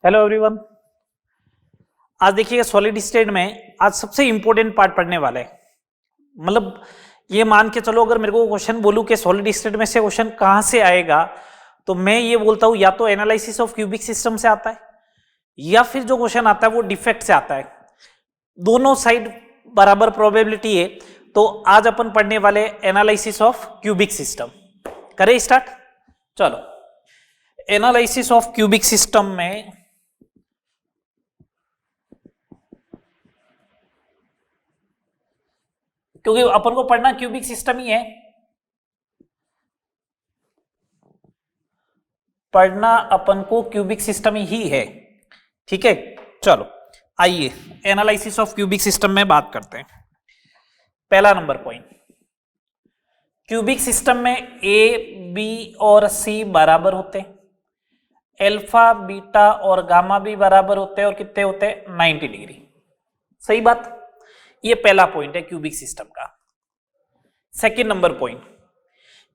Hello everyone. आज देखिएगा solid state में आज सबसे इंपॉर्टेंट पार्ट पढ़ने वाले हैं। मतलब ये मान के चलो, अगर मेरे को क्वेश्चन बोलूं कि सॉलिड स्टेट में से क्वेश्चन कहां से आएगा, तो मैं ये बोलता हूं या तो एनालिसिस ऑफ क्यूबिक सिस्टम से आता है या फिर जो क्वेश्चन आता है वो डिफेक्ट से आता है। दोनों साइड बराबर प्रोबेबिलिटी है। तो आज अपन पढ़ने वाले एनालिसिस ऑफ क्यूबिक सिस्टम। करें स्टार्ट। चलो, एनालिसिस ऑफ क्यूबिक सिस्टम में क्योंकि अपन को पढ़ना क्यूबिक सिस्टम ही है, पढ़ना अपन को क्यूबिक सिस्टम ही है। ठीक है, चलो आइए एनालिसिस ऑफ क्यूबिक सिस्टम में बात करते हैं। पहला नंबर पॉइंट, क्यूबिक सिस्टम में ए बी और सी बराबर होते हैं, अल्फा बीटा और गामा भी बराबर होते हैं और कितने होते हैं 90 डिग्री। सही बात, ये पहला पॉइंट है क्यूबिक सिस्टम का। Second number point,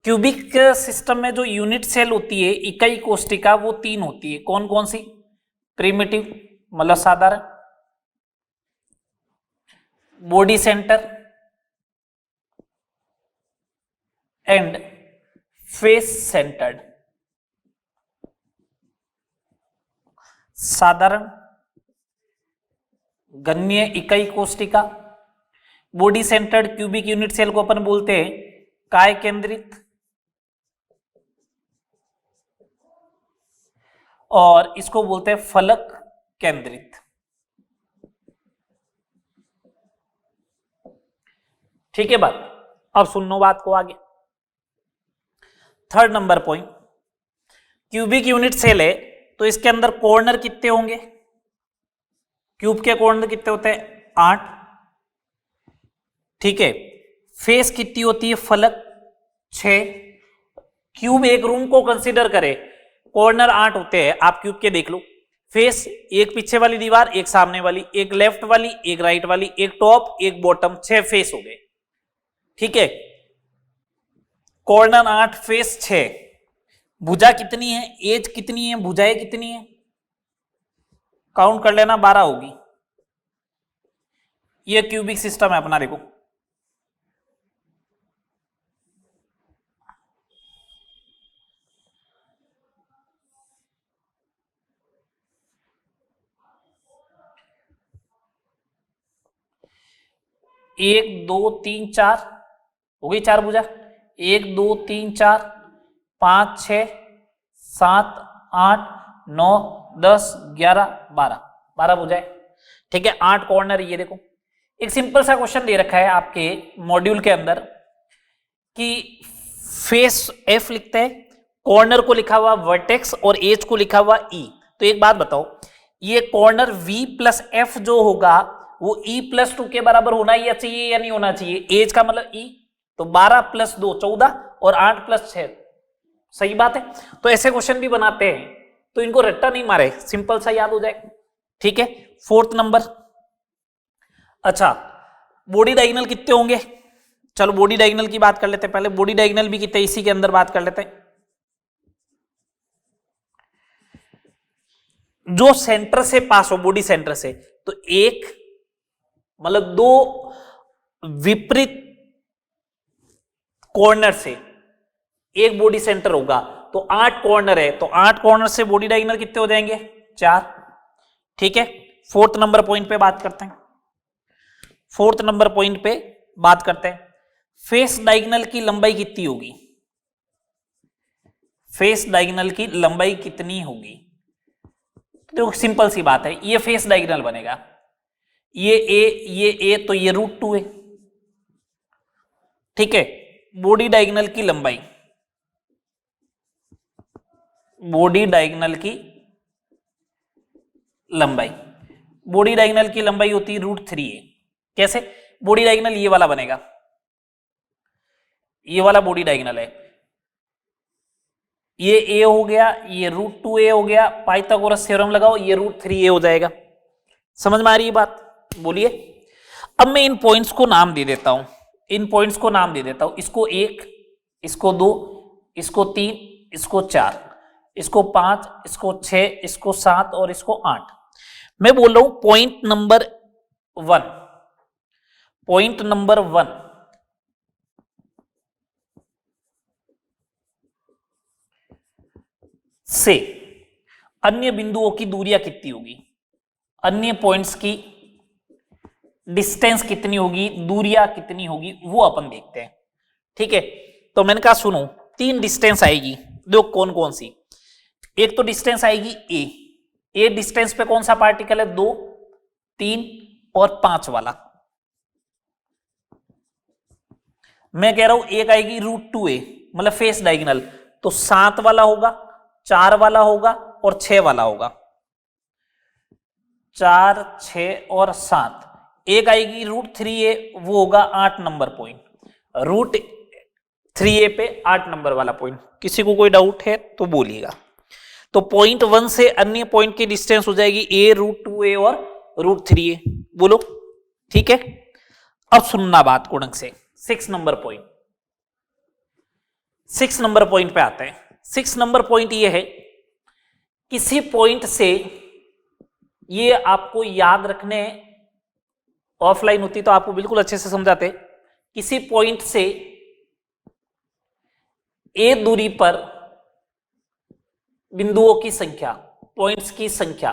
cubic system में जो यूनिट सेल होती है इकाई कोष्टिका वो 3 होती है। कौन कौन सी? प्रिमिटिव मतलब साधारण, body centre and face centred. साधारण, गण्य इकाई कोष्टिका, body centred cubic unit cell को अपन बोलते हैं काय केंद्रित, और इसको बोलते हैं फलक केंद्रित। ठीक है बात, अब सुन लो बात को आगे। Third number point, cubic unit cell है तो इसके अंदर कॉर्नर कितने होंगे? क्यूब के कॉर्नर कितने होते हैं? 8। ठीक है, फेस कितनी होती है? फलक 6। क्यूब एक रूम को कंसीडर करें, कॉर्नर 8 होते हैं। आप क्यूब के देख लो, फेस एक पीछे वाली दीवार, एक सामने वाली, एक लेफ्ट वाली, एक राइट वाली, एक टॉप, एक बॉटम, 6 फेस हो गए। ठीक है, कॉर्नर 8, फेस 6। भुजा कितनी है? एज कितनी है? भुजाएं कितनी है? काउंट कर लेना, 12 होगी। ये क्यूबिक सिस्टम है अपना। देखो एक दो तीन चार हो गई, 4 भुजा। 1 2 3 4 5 6 7 8 9 10 11 12 भुजाएं। ठीक है, 8 कॉर्नर। ये देखो एक सिंपल सा क्वेश्चन दे रखा है आपके मॉड्यूल के अंदर कि फेस एफ लिखते हैं, कॉर्नर को लिखा हुआ वर्टेक्स और एज को लिखा हुआ ई। तो एक बात बताओ, ये कॉर्नर वी प्लस एफ जो होगा वो ई प्लस 2 के बराबर होना ही चाहिए या नहीं होना चाहिए? एज का मतलब ई, तो 12 प्लस 2 14 और 8 प्लस 6। सही बात है। तो ऐसे क्वेश्चन भी बनाते हैं, तो इनको रट्टा नहीं मारे, सिंपल सा याद हो जाए। ठीक है, फोर्थ नंबर। अच्छा, बॉडी डायगोनल कितने होंगे? चलो बॉडी डायगोनल की बात कर लेते हैं पहले। बॉडी डायगोनल भी कितने, इसी के अंदर बात कर लेते हैं। जो सेंटर से पास हो, बॉडी सेंटर से, तो एक मतलब 2 विपरीत कॉर्नर से एक बॉडी सेंटर होगा, तो 8 कॉर्नर है, तो 8 कॉर्नर से बॉडी डायगोनल कितने हो जाएंगे? 4। ठीक है, फोर्थ नंबर पॉइंट पे बात करते हैं। फोर्थ नंबर पॉइंट पे बात करते हैं, फेस डायगोनल की लंबाई कितनी होगी? फेस डायगोनल की लंबाई कितनी होगी? तो सिंपल सी बात है, ये फेस डायगोनल बनेगा, ये ए तो ये √2 है। ठीक है, बॉडी डायगोनल की लंबाई, बॉडी डायगोनल की लंबाई, बॉडी डायगोनल की लंबाई होती है √3 है। कैसे? बॉडी डायगोनल ये वाला बनेगा, ये वाला बॉडी डायगोनल है, ये ए हो गया, ये √2a हो गया, पाइथागोरस थ्योरम लगाओ, ये √3a हो जाएगा। समझ में आ रही है बात? बोलिए। अब मैं इन पॉइंट्स को नाम दे देता हूं, इन पॉइंट्स को नाम दे देता हूं। इसको 1, इसको 2, इसको 3, इसको 4। इसको 5, इसको 6, इसको 7 और इसको 8। मैं बोल रहा हूं पॉइंट नंबर 1, पॉइंट नंबर 1 से अन्य बिंदुओं की दूरियां कितनी होगी, अन्य पॉइंट्स की डिस्टेंस कितनी होगी, दूरियां कितनी होगी, वो अपन देखते हैं। ठीक है, तो मैंने कहा सुनो 3 डिस्टेंस आएगी, दो कौन कौन सी। एक तो डिस्टेंस आएगी ए डिस्टेंस पे कौन सा पार्टिकल है, 2, 3 और 5 वाला। मैं कह रहा हूं एक आएगी √2a मतलब फेस डायगोनल, तो 7 वाला होगा, 4 वाला होगा और 6 वाला होगा, 4, 6 और 7। एक आएगी √3a, वो होगा 8 नंबर पॉइंट, √3a पे 8 नंबर वाला पॉइंट। किसी को कोई डाउट है तो बोलिएगा। तो पॉइंट 1 से अन्य पॉइंट की डिस्टेंस हो जाएगी a √2a और √3a। बोलो ठीक है। अब सुनना बात को ढंग से। 6 नंबर पॉइंट, 6 नंबर पॉइंट पे आते हैं। 6 नंबर पॉइंट ये है, किसी पॉइंट से, ये आपको याद रखने, ऑफलाइन होती तो आपको बिल्कुल अच्छे से समझाते। किसी पॉइंट से ए दूरी पर बिंदुओं की संख्या, पॉइंट्स की संख्या,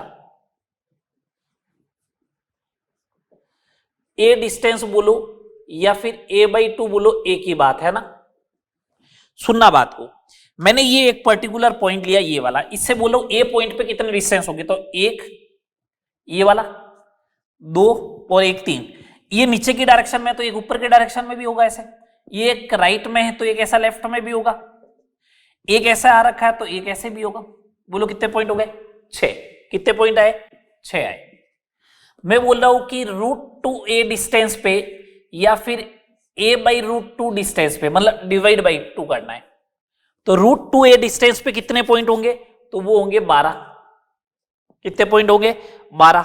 ए डिस्टेंस बोलो या फिर a/2 बोलो, एक ही बात है ना। सुनना बात को, मैंने ये एक पर्टिकुलर पॉइंट लिया ये वाला, इससे बोलो ए पॉइंट पे कितने डिस्टेंस होंगे, तो एक ये वाला, 2 और एक 3। ये नीचे की डायरेक्शन में तो एक ऊपर के डायरेक्शन में भी होगा ऐसे, ये एक राइट में है तो एक ऐसा लेफ्ट में भी होगा, एक ऐसा आ रखा है तो एक ऐसे भी होगा। बोलो कितने पॉइंट हो गए, 6। कितने पॉइंट आए, 6 आए। मैं बोल रहा हूं कि √2a डिस्टेंस पे या फिर a/√2 डिस्टेंस पे, मतलब डिवाइड बाई 2 करना है, तो √2a डिस्टेंस पे कितने पॉइंट होंगे, तो वो होंगे 12। कितने पॉइंट होंगे, 12।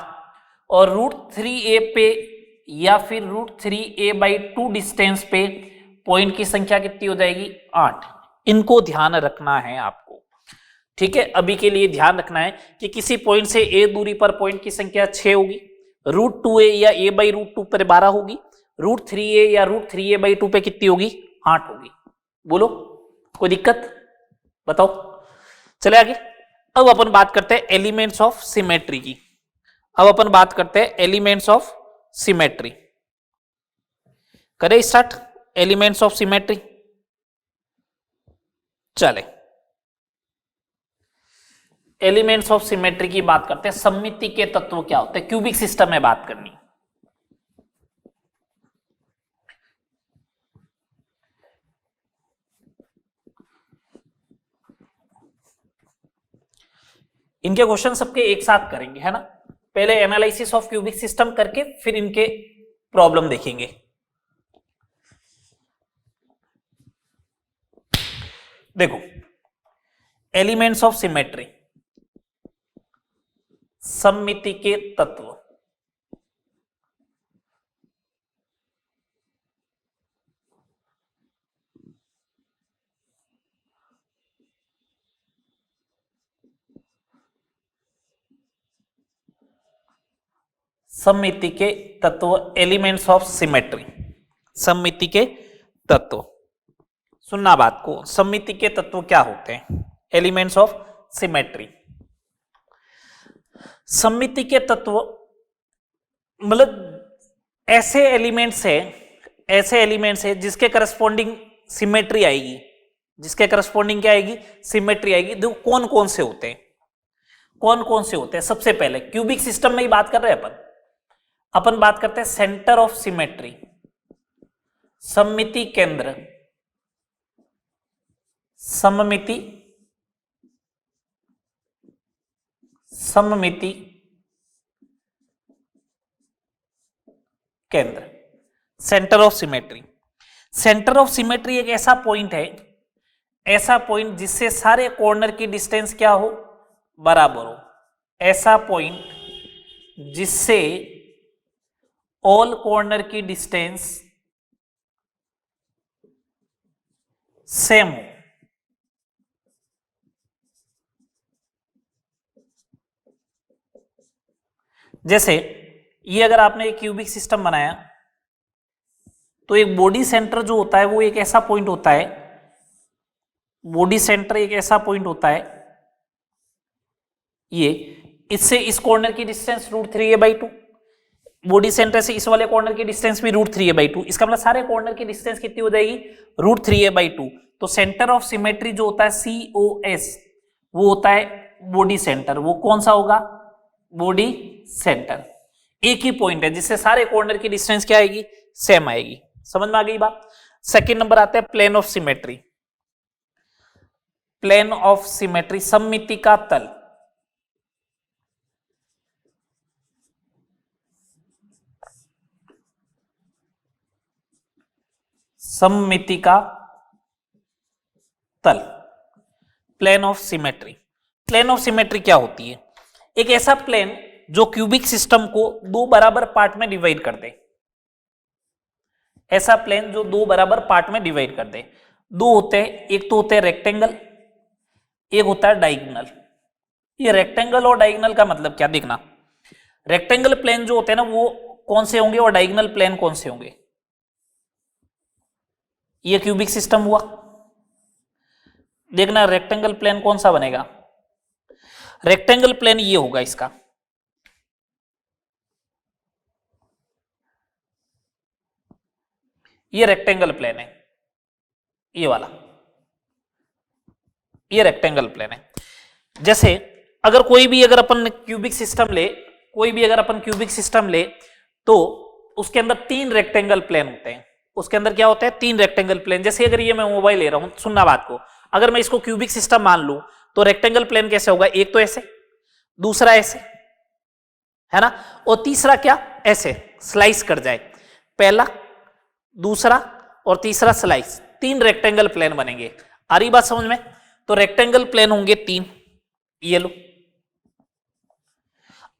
और √3a पे या फिर √3a/2 डिस्टेंस पे पॉइंट की संख्या कितनी हो जाएगी, 8। इनको ध्यान रखना है आपको। ठीक है, अभी के लिए ध्यान रखना है कि किसी पॉइंट से a दूरी पर पॉइंट की संख्या 6 होगी, √2a या a/√2 पर 12 होगी, √3a या √3a/2 पे कितनी होगी, 8 होगी। बोलो कोई दिक्कत, बताओ। चले आगे। अब अपन बात करते हैं एलिमेंट्स ऑफ सिमेट्री की। अब अपन बात करते हैं एलिमेंट्स ऑफ सिमेट्री। करें स्टार्ट एलिमेंट्स ऑफ सिमेट्री। चले एलिमेंट्स ऑफ सिमेट्री की बात करते हैं। सममिति के तत्व क्या होते हैं, क्यूबिक सिस्टम में बात करनी। इनके क्वेश्चन सबके एक साथ करेंगे, है ना। पहले एनालिसिस ऑफ क्यूबिक सिस्टम करके फिर इनके प्रॉब्लम देखेंगे। देखो एलिमेंट्स ऑफ सिमेट्री, सममिति के तत्व। सममिति के तत्व, एलिमेंट्स ऑफ सिमेट्री, सममिति के तत्व। सुनना बात को, सममिति के तत्व क्या होते हैं, एलिमेंट्स ऑफ सिमेट्री। सममिति के तत्व मतलब ऐसे एलिमेंट्स है जिसके करस्पॉन्डिंग सिमेट्री आएगी, जिसके करस्पॉन्डिंग क्या आएगी, सिमेट्री आएगी। देखो कौन कौन से होते हैं, कौन कौन से होते हैं। सबसे पहले क्यूबिक सिस्टम में ही बात कर रहे हैं अपन बात करते हैं सेंटर ऑफ सिमेट्री, सममिति केंद्र, सममिति केंद्र, centre of symmetry. Centre of symmetry एक ऐसा पॉइंट है, ऐसा पॉइंट जिससे सारे कॉर्नर की डिस्टेंस क्या हो, बराबर हो। ऐसा पॉइंट जिससे ऑल कॉर्नर की डिस्टेंस सेम हो। जैसे ये अगर आपने एक क्यूबिक सिस्टम बनाया तो एक बॉडी सेंटर जो होता है वो एक ऐसा पॉइंट होता है, बॉडी सेंटर एक ऐसा पॉइंट होता है, ये इससे इस कॉर्नर की डिस्टेंस √3a/2, बॉडी सेंटर से इस वाले कॉर्नर की डिस्टेंस भी √3a/2, इसका मतलब सारे कॉर्नर की डिस्टेंस कितनी हो जाएगी √3a/2। तो सेंटर ऑफ सिमेट्री जो होता है COS वो होता है बॉडी सेंटर, वो कौन सा होगा बॉडी सेंटर, एक ही पॉइंट है जिससे सारे कॉर्नर की डिस्टेंस क्या आएगी सेम आएगी। समझ में आ गई बात। सेकंड नंबर आता है plane of symmetry. Plane of symmetry सममिति का तल, सममिति का तल, plane of symmetry. Plane of symmetry क्या होती है? एक ऐसा प्लेन जो क्यूबिक सिस्टम को दो बराबर पार्ट में डिवाइड कर दे, ऐसा प्लेन जो दो बराबर पार्ट में डिवाइड कर दे। दो होते हैं, एक तो होते हैं रेक्टेंगल, एक होता है डायगोनल। ये रेक्टेंगल और डायगोनल का मतलब क्या देखना, रेक्टेंगल प्लेन जो होते हैं ना वो कौन से होंगे और डायगोनल प्लेन कौन से होंगे। ये क्यूबिक सिस्टम हुआ, देखना रेक्टेंगल प्लेन कौन सा बनेगा, रेक्टेंगल प्लेन ये होगा इसका, ये रेक्टेंगल प्लेन है, ये वाला, ये रेक्टेंगल प्लेन है। जैसे अगर कोई भी अगर अपन क्यूबिक सिस्टम ले, कोई भी अगर अपन क्यूबिक सिस्टम ले तो उसके अंदर तीन रेक्टेंगल प्लेन होते हैं, उसके अंदर क्या होता है तीन रेक्टेंगल प्लेन। जैसे अगर ये मैं मोबाइल ले रहा हूं, सुनना बात को, अगर मैं इसको क्यूबिक सिस्टम मान लूं तो रेक्टेंगल प्लेन कैसे होगा, एक तो ऐसे, दूसरा ऐसे, है ना, और तीसरा क्या ऐसे स्लाइस कर जाए, पहला दूसरा और तीसरा स्लाइस, तीन रेक्टेंगल प्लेन बनेंगे। आ रही बात समझ में? तो रेक्टेंगल प्लेन होंगे तीन, ये लो।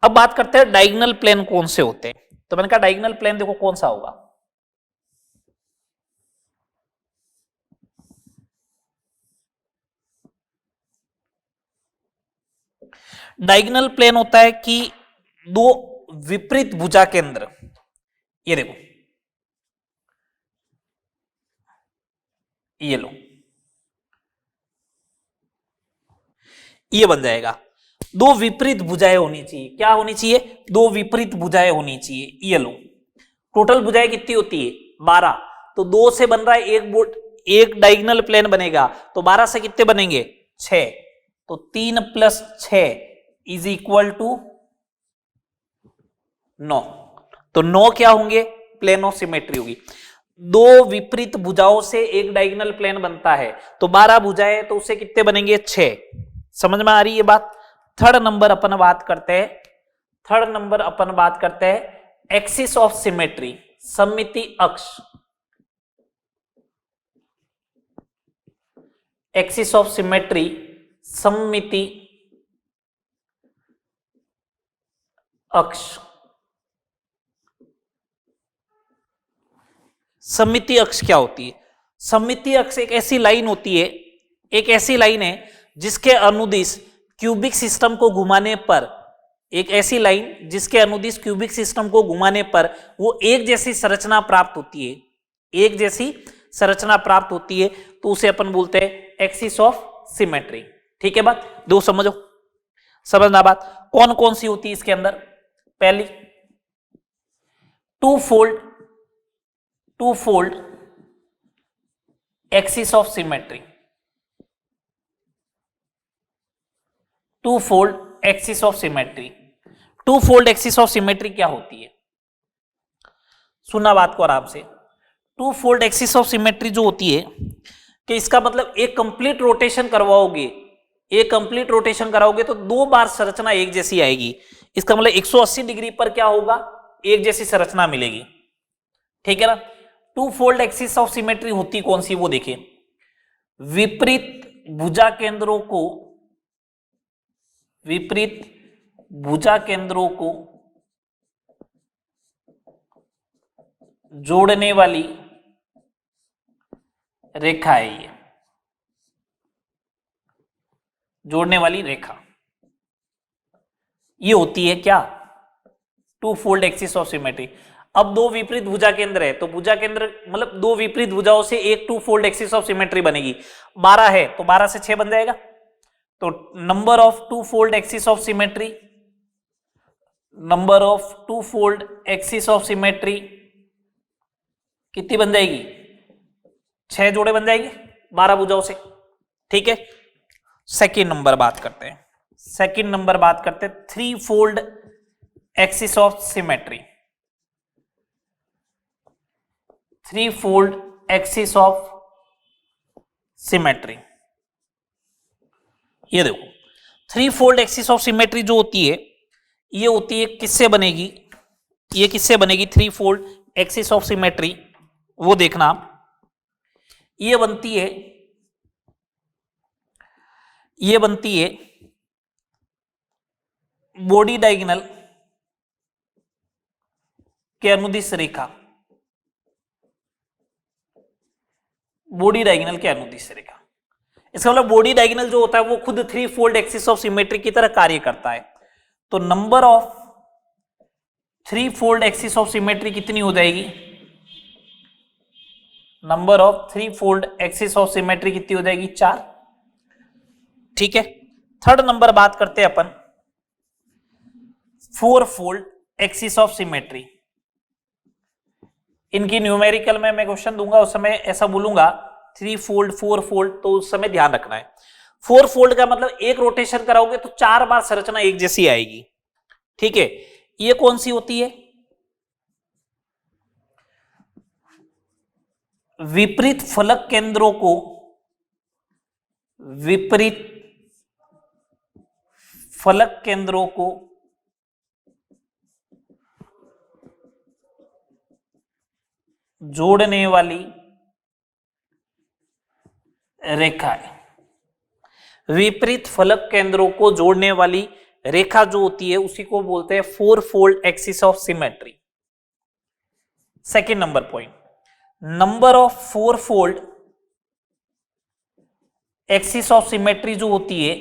अब बात करते हैं डायगोनल प्लेन कौन से होते हैं। तो मैंने कहा डायगोनल प्लेन देखो कौन सा होगा, डायगोनल प्लेन होता है कि दो विपरीत भुजा केंद्र, ये देखो ये लो, ये बन जाएगा। दो विपरीत भुजाएं होनी चाहिए, क्या होनी चाहिए, दो विपरीत भुजाएं होनी चाहिए, ये लो। टोटल भुजाएं कितनी होती है 12, तो दो से बन रहा है एक डायगोनल प्लेन बनेगा, तो 12 से कितने बनेंगे 6, तो 3 + 6 = 9। तो 9 क्या होंगे, प्लेन ऑफ सिमेट्री होगी। दो विपरीत भुजाओं से एक डायगोनल प्लेन बनता है, तो 12 भुजाएं, तो उससे कितने बनेंगे 6। समझ में आ रही है बात। थर्ड नंबर अपन बात करते हैं, थर्ड नंबर अपन बात करते हैं एक्सिस ऑफ सिमेट्री, सममिति अक्ष। एक्सिस ऑफ सिमेट्री सममिति अक्ष। सममिति अक्ष क्या होती है, सममिति अक्ष एक ऐसी लाइन होती है, एक ऐसी लाइन है जिसके अनुदिश क्यूबिक सिस्टम को घुमाने पर, एक ऐसी लाइन जिसके अनुदिश क्यूबिक सिस्टम को घुमाने पर वो एक जैसी संरचना प्राप्त होती है, एक जैसी संरचना प्राप्त होती है, तो उसे अपन बोलते हैं एक्सिस ऑफ सिमेट्री। ठीक है बात, दो समझो, समझना बात। कौन कौन सी होती है इसके अंदर, पहली two fold axis of symmetry, two fold axis of symmetry. Two fold axis of symmetry क्या होती है, सुनना बात को आराम से। Two fold axis of symmetry जो होती है कि इसका मतलब एक कंप्लीट रोटेशन करवाओगे, एक कंप्लीट रोटेशन कराओगे तो दो बार संरचना एक जैसी आएगी। इसका मतलब 180 डिग्री पर क्या होगा, एक जैसी संरचना मिलेगी। ठीक है ना। Two fold axis of symmetry होती कौन सी, वो देखिए, विपरीत भुजा केंद्रों को, विपरीत भुजा केंद्रों को जोड़ने वाली रेखा है, ये जोड़ने वाली रेखा, ये होती है क्या, two fold axis of symmetry. अब दो विपरीत भुजा केंद्र है तो भुजा केंद्र मतलब दो विपरीत भुजाओं से एक two fold axis of symmetry बनेगी। 12 है तो 12 से 6 बन जाएगा। तो number of two fold axis of symmetry, number of two fold axis of symmetry कितनी बन जाएगी? 6 जोड़े बन जाएंगे 12 भुजाओं से। ठीक है, सेकेंड नंबर बात करते हैं। सेकेंड नंबर बात करते हैं three fold axis of symmetry. Three fold axis of symmetry, ये देखो three fold axis of symmetry जो होती है ये होती है किससे बनेगी? ये किससे बनेगी three fold axis of symmetry? वो देखना आप, ये बनती है बॉडी डायगोनल के अनुदिश रेखा, बॉडी डायगोनल के अनुदिश रेखा। इसका मतलब बॉडी डायगोनल जो होता है वो खुद three fold axis of symmetry की तरह कार्य करता है। तो number of three fold axis of symmetry कितनी हो जाएगी? Number of three fold axis of symmetry कितनी हो जाएगी? 4। ठीक है, थर्ड नंबर बात करते हैं अपन four fold axis of symmetry. इनकी न्यूमेरिकल में मैं क्वेश्चन दूंगा उस समय ऐसा बोलूंगा थ्री फोल्ड फोर फोल्ड, तो उस समय ध्यान रखना है। फोर फोल्ड का मतलब एक रोटेशन कराओगे तो 4 बार संरचना एक जैसी आएगी। ठीक है, ये कौन सी होती है? विपरीत फलक केंद्रों को, विपरीत फलक केंद्रों को जोड़ने वाली रेखा है। विपरीत फलक केंद्रों को जोड़ने वाली रेखा जो होती है उसी को बोलते हैं four fold axis of symmetry. Second number point, number of four fold axis of symmetry जो होती है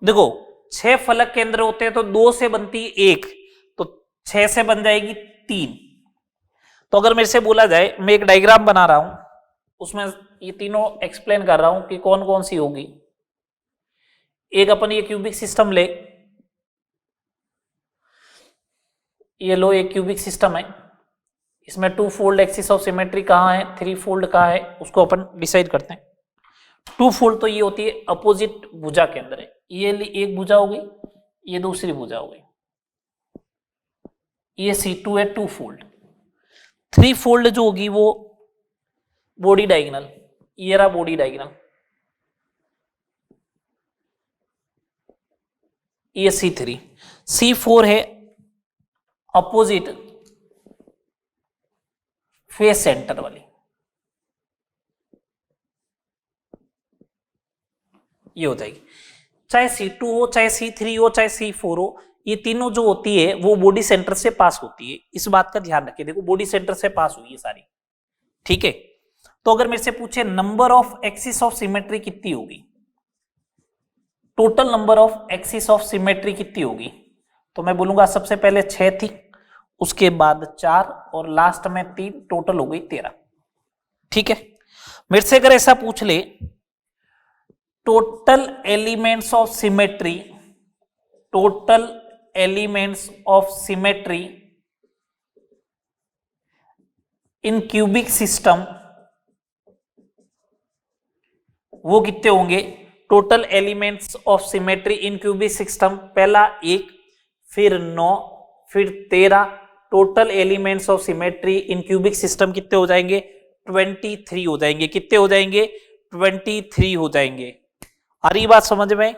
देखो 6 फलक केंद्र होते हैं तो 2 से बनती है 1, तो 6 से बन जाएगी 3। तो अगर मेरे से बोला जाए, मैं एक डायग्राम बना रहा हूं उसमें ये तीनों एक्सप्लेन कर रहा हूं कि कौन कौन सी होगी। एक अपन ये क्यूबिक सिस्टम ले, ये लो एक क्यूबिक सिस्टम है, इसमें two fold axis of symmetry कहाँ है, थ्री फोल्ड कहाँ है, उसको अपन डिसाइड करते हैं। टू फोल्ड तो ये होती है अपोजिट भुजा के अंदर है, ये एक भुजा हो गई, ये दूसरी भुजा हो गई, ये C2 है टू फोल्ड। थ्री फोल्ड जो होगी वो बॉडी डायगोनल, ये रहा बॉडी डायगोनल, ये C3। C4 है अपोजिट फेस सेंटर वाली, ये हो जाएगी। चाहे C2 हो, चाहे C3 हो, चाहे C4 हो, ये तीनों जो होती है वो बॉडी सेंटर से पास होती है। इस बात का ध्यान रखिए, देखो बॉडी सेंटर से पास हुई है सारी। ठीक है, तो अगर मेरे से पूछे number of axis of symmetry कितनी होगी, total number of axis of symmetry कितनी होगी, तो मैं बोलूंगा सबसे पहले 6 थी, उसके बाद 4 और लास्ट में 3, टोटल हो गई 13। ठीक है, मेरे से अगर ऐसा पूछ ले total elements of symmetry, total elements of symmetry in cubic system, वो कितने होंगे? Total elements of symmetry in cubic system, पहला 1, फिर 9, फिर 13, total elements of symmetry in cubic system कितने हो जाएंगे? 23 हो जाएंगे। कितने हो जाएंगे? 23 हो जाएंगे। आ रही बात समझ में?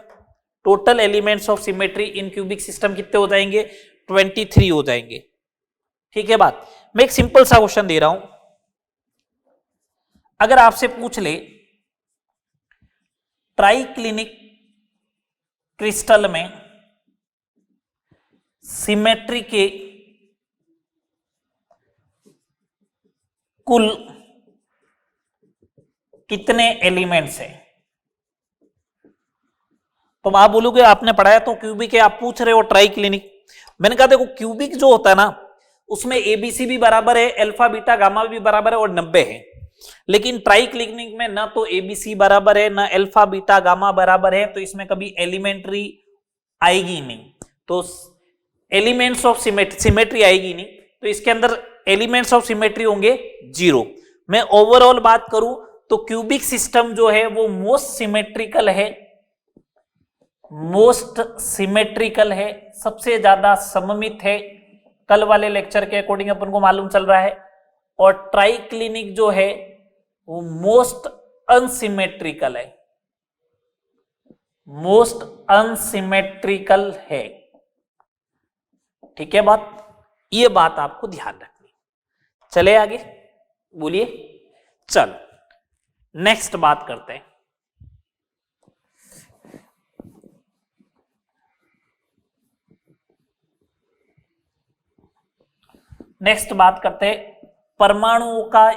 Total elements of symmetry in cubic system कितने हो जाएंगे? 23 हो जाएंगे। ठीक है बात। मैं एक सिंपल सा क्वेश्चन दे रहा हूं, अगर आपसे पूछ ले ट्राइक्लिनिक क्रिस्टल में सिमेट्री के कुल कितने एलिमेंट्स हैं, तो आप बोलोगे आपने पढ़ाया तो क्यूबिक है, आप पूछ रहे हो ट्राई क्लिनिक। मैंने कहा देखो क्यूबिक जो होता है ना उसमें एबीसी भी बराबर है, अल्फा बीटा गामा भी बराबर है और 90 है। लेकिन ट्राई क्लिनिक में ना तो एबीसी बराबर है ना अल्फा बीटा गामा बराबर है, तो इसमें कभी एलिमेंट्री आएगी नहीं, तो एलिमेंट्स ऑफ सिमेट्री आएगी नहीं, तो इसके अंदर एलिमेंट्स ऑफ सिमेट्री होंगे 0। मैं ओवरऑल बात करूं तो क्यूबिक सिस्टम जो है वो मोस्ट सिमेट्रिकल है, मोस्ट सिमेट्रिकल है, सबसे ज्यादा सममित है, कल वाले लेक्चर के अकॉर्डिंग अपन को मालूम चल रहा है। और ट्राई क्लिनिक जो है वो मोस्ट अनसिमेट्रिकल है, मोस्ट अनसिमेट्रिकल है। ठीक है बात, ये बात आपको ध्यान रखनी। चले आगे, बोलिए। चलो नेक्स्ट बात करते हैं। नेक्स्ट बात करते हैं परमाणुओं का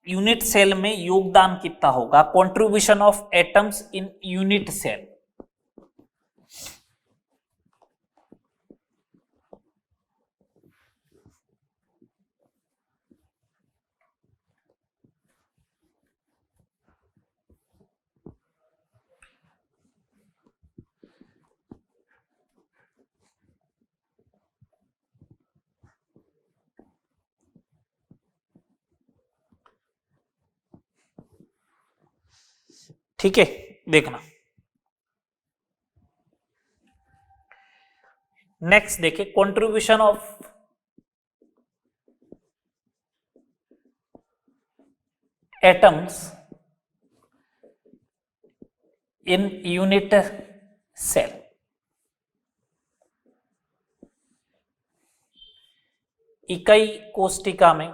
यूनिट सेल में योगदान कितना होगा, contribution of atoms in unit cell. ठीक है, देखना नेक्स्ट देखिए contribution of atoms in unit cell. इकाई कोष्टिका में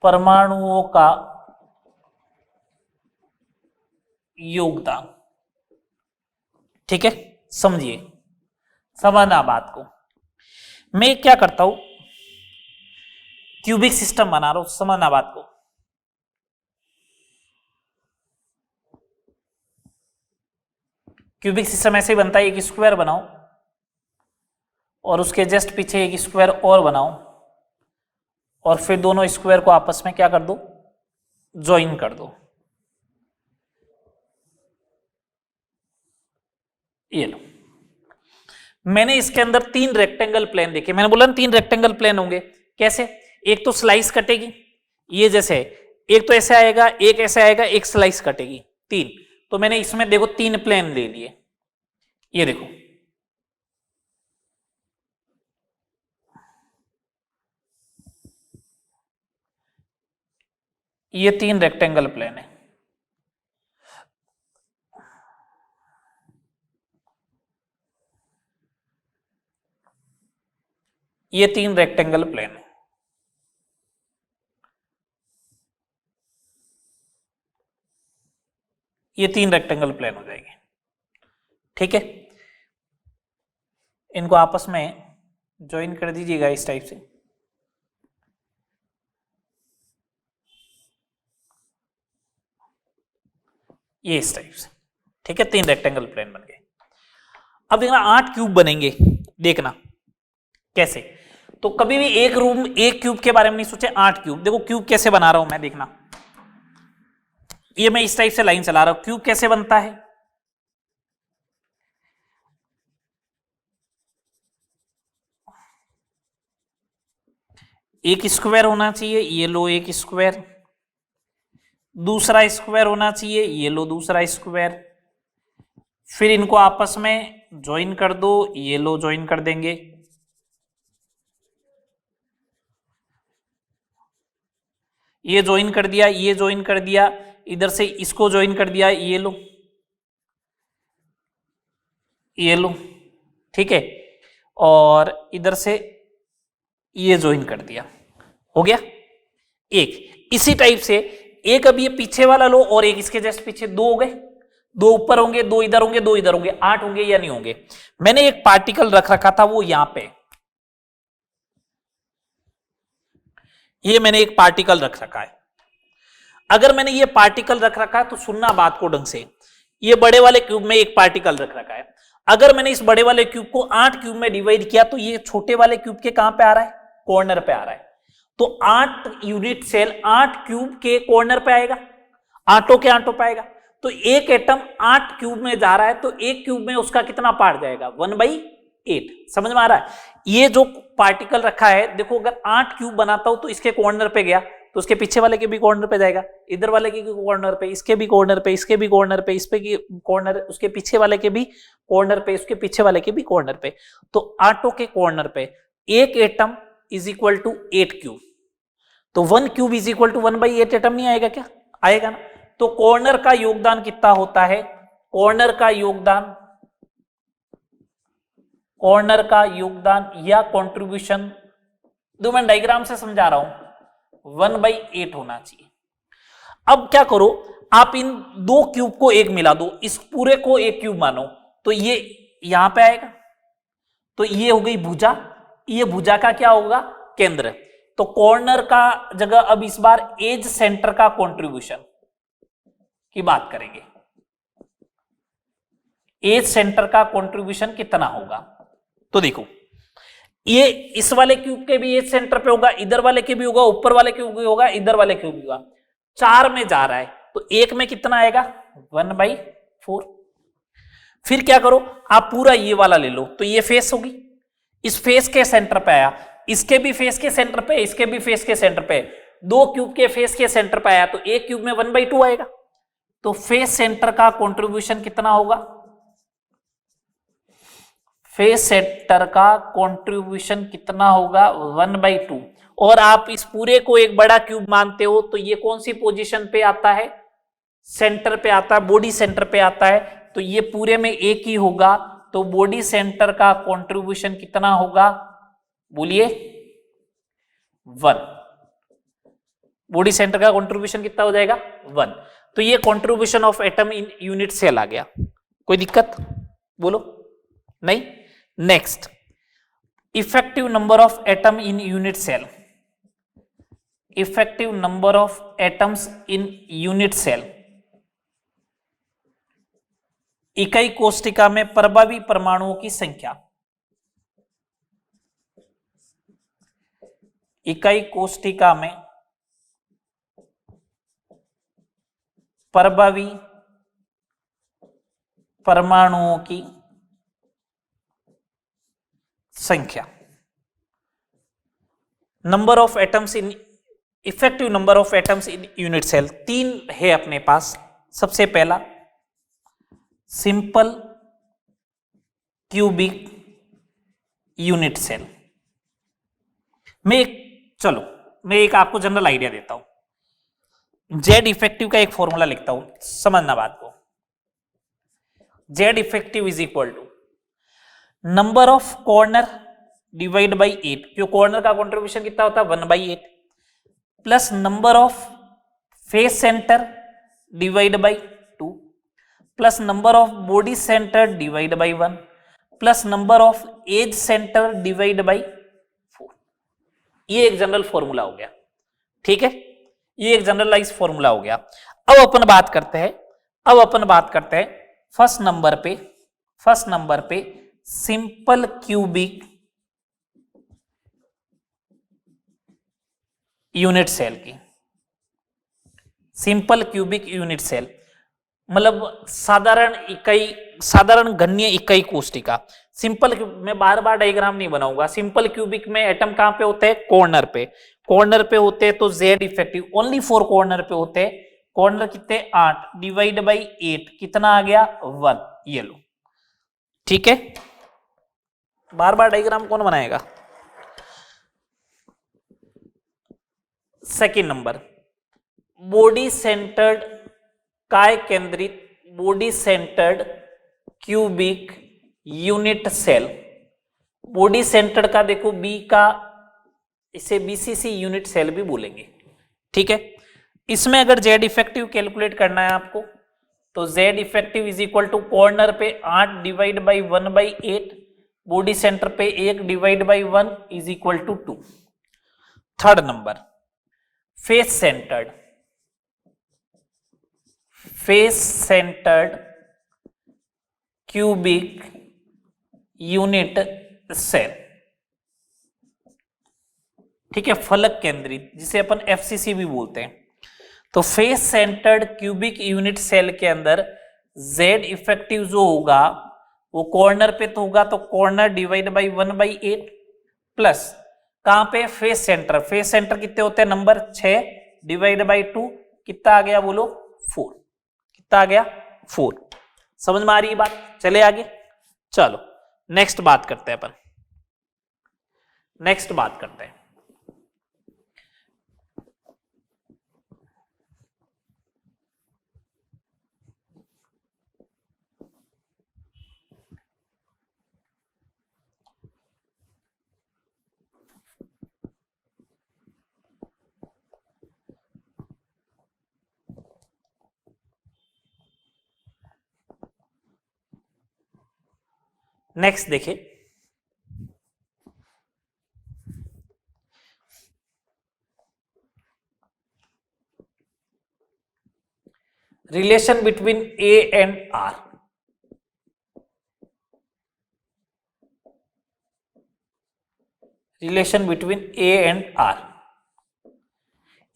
परमाणुओं का योगदान। ठीक है, समझिए, समझना बात को। मैं क्या करता हूं, क्यूबिक सिस्टम बना रहा हूं, समझना बात को। क्यूबिक सिस्टम ऐसे ही बनता है, एक स्क्वायर बनाओ और उसके जस्ट पीछे एक स्क्वायर और बनाओ और फिर दोनों स्क्वायर को आपस में क्या कर दो, ज्वाइन कर दो। ये लो, मैंने इसके अंदर 3 रेक्टेंगल प्लेन देखे। मैंने बोला ना 3 रेक्टेंगल प्लेन होंगे। कैसे, एक तो स्लाइस कटेगी, ये जैसे एक तो ऐसे आएगा, एक ऐसे आएगा, एक स्लाइस कटेगी, 3। तो मैंने इसमें देखो 3 प्लेन ले लिए। ये देखो, ये 3 रेक्टेंगल प्लेन है। ये 3 रेक्टेंगल प्लेन है। ये 3 रेक्टेंगल प्लेन हो जाएंगे। ठीक है, इनको आपस में ज्वाइन कर दीजिएगा इस टाइप से। ये इस टाइप से। ठीक है, 3 रेक्टेंगल प्लेन बन गए। अब देखना 8 क्यूब बनेंगे। देखना कैसे, तो कभी भी एक रूम एक क्यूब के बारे में नहीं सोचे, 8 क्यूब। देखो क्यूब कैसे बना रहा हूं मैं, देखना ये मैं इस टाइप से लाइन चला रहा हूं। क्यूब कैसे बनता है, एक स्क्वायर होना चाहिए, ये लो एक स्क्वायर, दूसरा स्क्वायर होना चाहिए, ये लो दूसरा स्क्वायर, फिर इनको आपस में ज्वाइन कर दो, ये लो ज्वाइन कर देंगे। ये ज्वाइन कर दिया, ये ज्वाइन कर दिया, इधर से इसको ज्वाइन कर दिया, ये लो ये लो। ठीक है, और इधर से ये ज्वाइन कर दिया, हो गया एक। इसी टाइप से एक अब ये पीछे वाला लो और एक इसके जस्ट पीछे, 2 हो गए, 2 ऊपर होंगे, 2 इधर होंगे, 2 इधर होंगे, 8 होंगे या नहीं होंगे। मैंने एक पार्टिकल रख रखा था वो यहां पे, ये मैंने एक पार्टिकल रख रखा है। अगर मैंने ये पार्टिकल रख रखा है तो सुनना बात को ढंग से, ये बड़े वाले क्यूब में एक पार्टिकल रख रखा है, अगर मैंने इस बड़े वाले क्यूब को 8 क्यूब में डिवाइड किया तो ये छोटे वाले क्यूब के कहां पे आ रहा है, कॉर्नर पे आ रहा है। तो 8 यूनिट सेल 8 क्यूब के कॉर्नर पे आएगा, आठों के आठों पे आएगा। तो एक एटम 8 क्यूब में जा रहा है तो एक क्यूब में उसका कितना पार्ट जाएगा, 1/8। समझ में आ रहा है? ये जो पार्टिकल रखा है, देखो अगर 8 क्यूब बनाता हूं तो इसके कॉर्नर पे गया तो उसके पीछे वाले के भी कॉर्नर पे जाएगा, इधर वाले के कॉर्नर पे, इसके भी कॉर्नर पे, इसके भी कॉर्नर पे, इस पे की कॉर्नर, उसके पीछे वाले के भी कॉर्नर पे, उसके पीछे वाले के भी कॉर्नर पे। तो आठों के कॉर्नर पे एक atom is equal to 8 cube. तो 1 cube is equal to 1/8 atom नहीं आएगा क्या? आएगा ना। तो कॉर्नर का योगदान कितना होता है, कॉर्नर का योगदान या कंट्रीब्यूशन, दो मैं डायग्राम से समझा रहा हूं, 1/8 होना चाहिए। अब क्या करो, आप इन दो क्यूब को एक मिला दो, इस पूरे को एक क्यूब मानो, तो ये यहां पे आएगा, तो ये हो गई भुजा, ये भुजा का क्या होगा, केंद्र। तो कॉर्नर का जगह अब इस बार एज सेंटर का कंट्रीब्यूशन की बात करेंगे। एज सेंटर का कंट्रीब्यूशन कितना होगा, तो देखो ये इस वाले क्यूब के भी एज सेंटर पे होगा, इधर वाले के भी होगा, ऊपर वाले के भी होगा, इधर वाले के भी होगा। 4 में जा रहा है तो एक में कितना आएगा, 1/4। फिर क्या करो, आप पूरा ये वाला ले लो, तो ये फेस होगी, इस फेस के सेंटर पे आया, इसके भी फेस के सेंटर पे, इसके भी फेस के सेंटर पे, दो क्यूब के फेस के सेंटर पे आया तो एक क्यूब में 1/2 आएगा। तो फेस सेंटर का कंट्रीब्यूशन कितना होगा, फेस सेंटर का कंट्रीब्यूशन कितना होगा, 1/2। और आप इस पूरे को एक बड़ा क्यूब मानते हो तो ये कौन सी पोजीशन पे आता है, सेंटर पे आता है, बॉडी सेंटर पे आता है, तो ये पूरे में एक ही होगा। तो बॉडी सेंटर का कंट्रीब्यूशन कितना होगा, बोलिए 1। बॉडी सेंटर का कंट्रीब्यूशन कितना हो जाएगा, 1। तो ये contribution of atom in unit cell आ गया। कोई दिक्कत बोलो, नहीं। Next, effective number of atom in unit cell. Effective number of atoms in unit cell, इकाई कोष्टिका में प्रभावी परमाणुओं की संख्या। इकाई कोष्टिका में प्रभावी परमाणुओं की संख्या। Number of atoms in, effective number of atoms in unit cell 3 है अपने पास। सबसे पहला सिंपल क्यूबिक यूनिट सेल। चलो मैं एक आपको जनरल आइडिया देता हूं। जेड इफेक्टिव का एक फॉर्मूला लिखता हूं, समझना बात को। Z effective is equal to number of corner divide by 8, क्यों कॉर्नर का कंट्रीब्यूशन कितना होता है, 1/8, plus number of face center divide by 2, plus number of body center divide by 1, plus number of edge center divide by 4। ये एक general formula हो गया, ठीक है, ये एक जनरलाइज फॉर्मूला हो गया। अब अपन बात करते हैं फर्स्ट नंबर पे सिंपल क्यूबिक यूनिट सेल की। सिंपल क्यूबिक यूनिट सेल मतलब साधारण घन्य इकाई कोष्टिका। सिंपल, मैं बार बार डायग्राम नहीं बनाऊंगा। सिंपल क्यूबिक में एटम कहां पे होते हैं, कॉर्नर पे होते हैं, तो जेड इफेक्टिव ओनली 4 कॉर्नर पे होते हैं। कॉर्नर कितने, 8 डिवाइड बाई 8 कितना आ गया, 1। ये लो, ठीक है। बार बार डायग्राम कौन बनाएगा। सेकंड नंबर, बॉडी सेंटर्ड काय केंद्रित body centred cubic unit cell. Body centered का देखो बी का, इसे बीसीसी यूनिट सेल भी बोलेंगे, ठीक है। इसमें अगर जेड इफेक्टिव कैलकुलेट करना है आपको, तो Z effective is equal to corner पे 8 डिवाइड बाई 1/8, बॉडी सेंटर पे 1 divide by 1 is equal to 2। Third number, face centered face centered cubic unit cell, ठीक है, फलक केंद्रित, जिसे अपन एफसीसी भी बोलते हैं। तो face centered cubic unit cell के अंदर जेड इफेक्टिव जो होगा वो कॉर्नर पे तो होगा, तो कॉर्नर डिवाइड बाई 1/8 प्लस कहां पे, फेस सेंटर। फेस सेंटर कितने होते हैं, नंबर 6 डिवाइड बाई 2 कितना आ गया बोलो, 4। कितना आ गया, 4। समझ में आ रही है बात? चले आगे, चलो नेक्स्ट बात करते हैं अपन, नेक्स्ट बात करते हैं। नेक्स्ट देखिए, relation between A and R. Relation between A and R,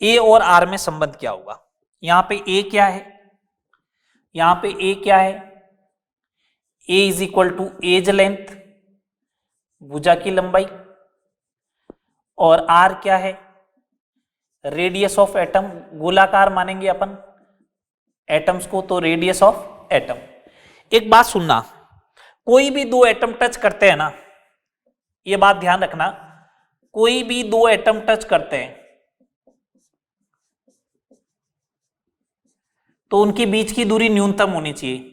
A और आर में संबंध क्या होगा? यहां पे ए क्या है, यहां पे ए क्या है, A is equal to edge length, भुजा की लंबाई, और आर क्या है, रेडियस ऑफ एटम, गोलाकार मानेंगे अपन एटम्स को, तो रेडियस ऑफ एटम। एक बात सुनना, कोई भी दो एटम टच करते हैं ना, ये बात ध्यान रखना, कोई भी दो एटम टच करते हैं तो उनके बीच की दूरी न्यूनतम होनी चाहिए।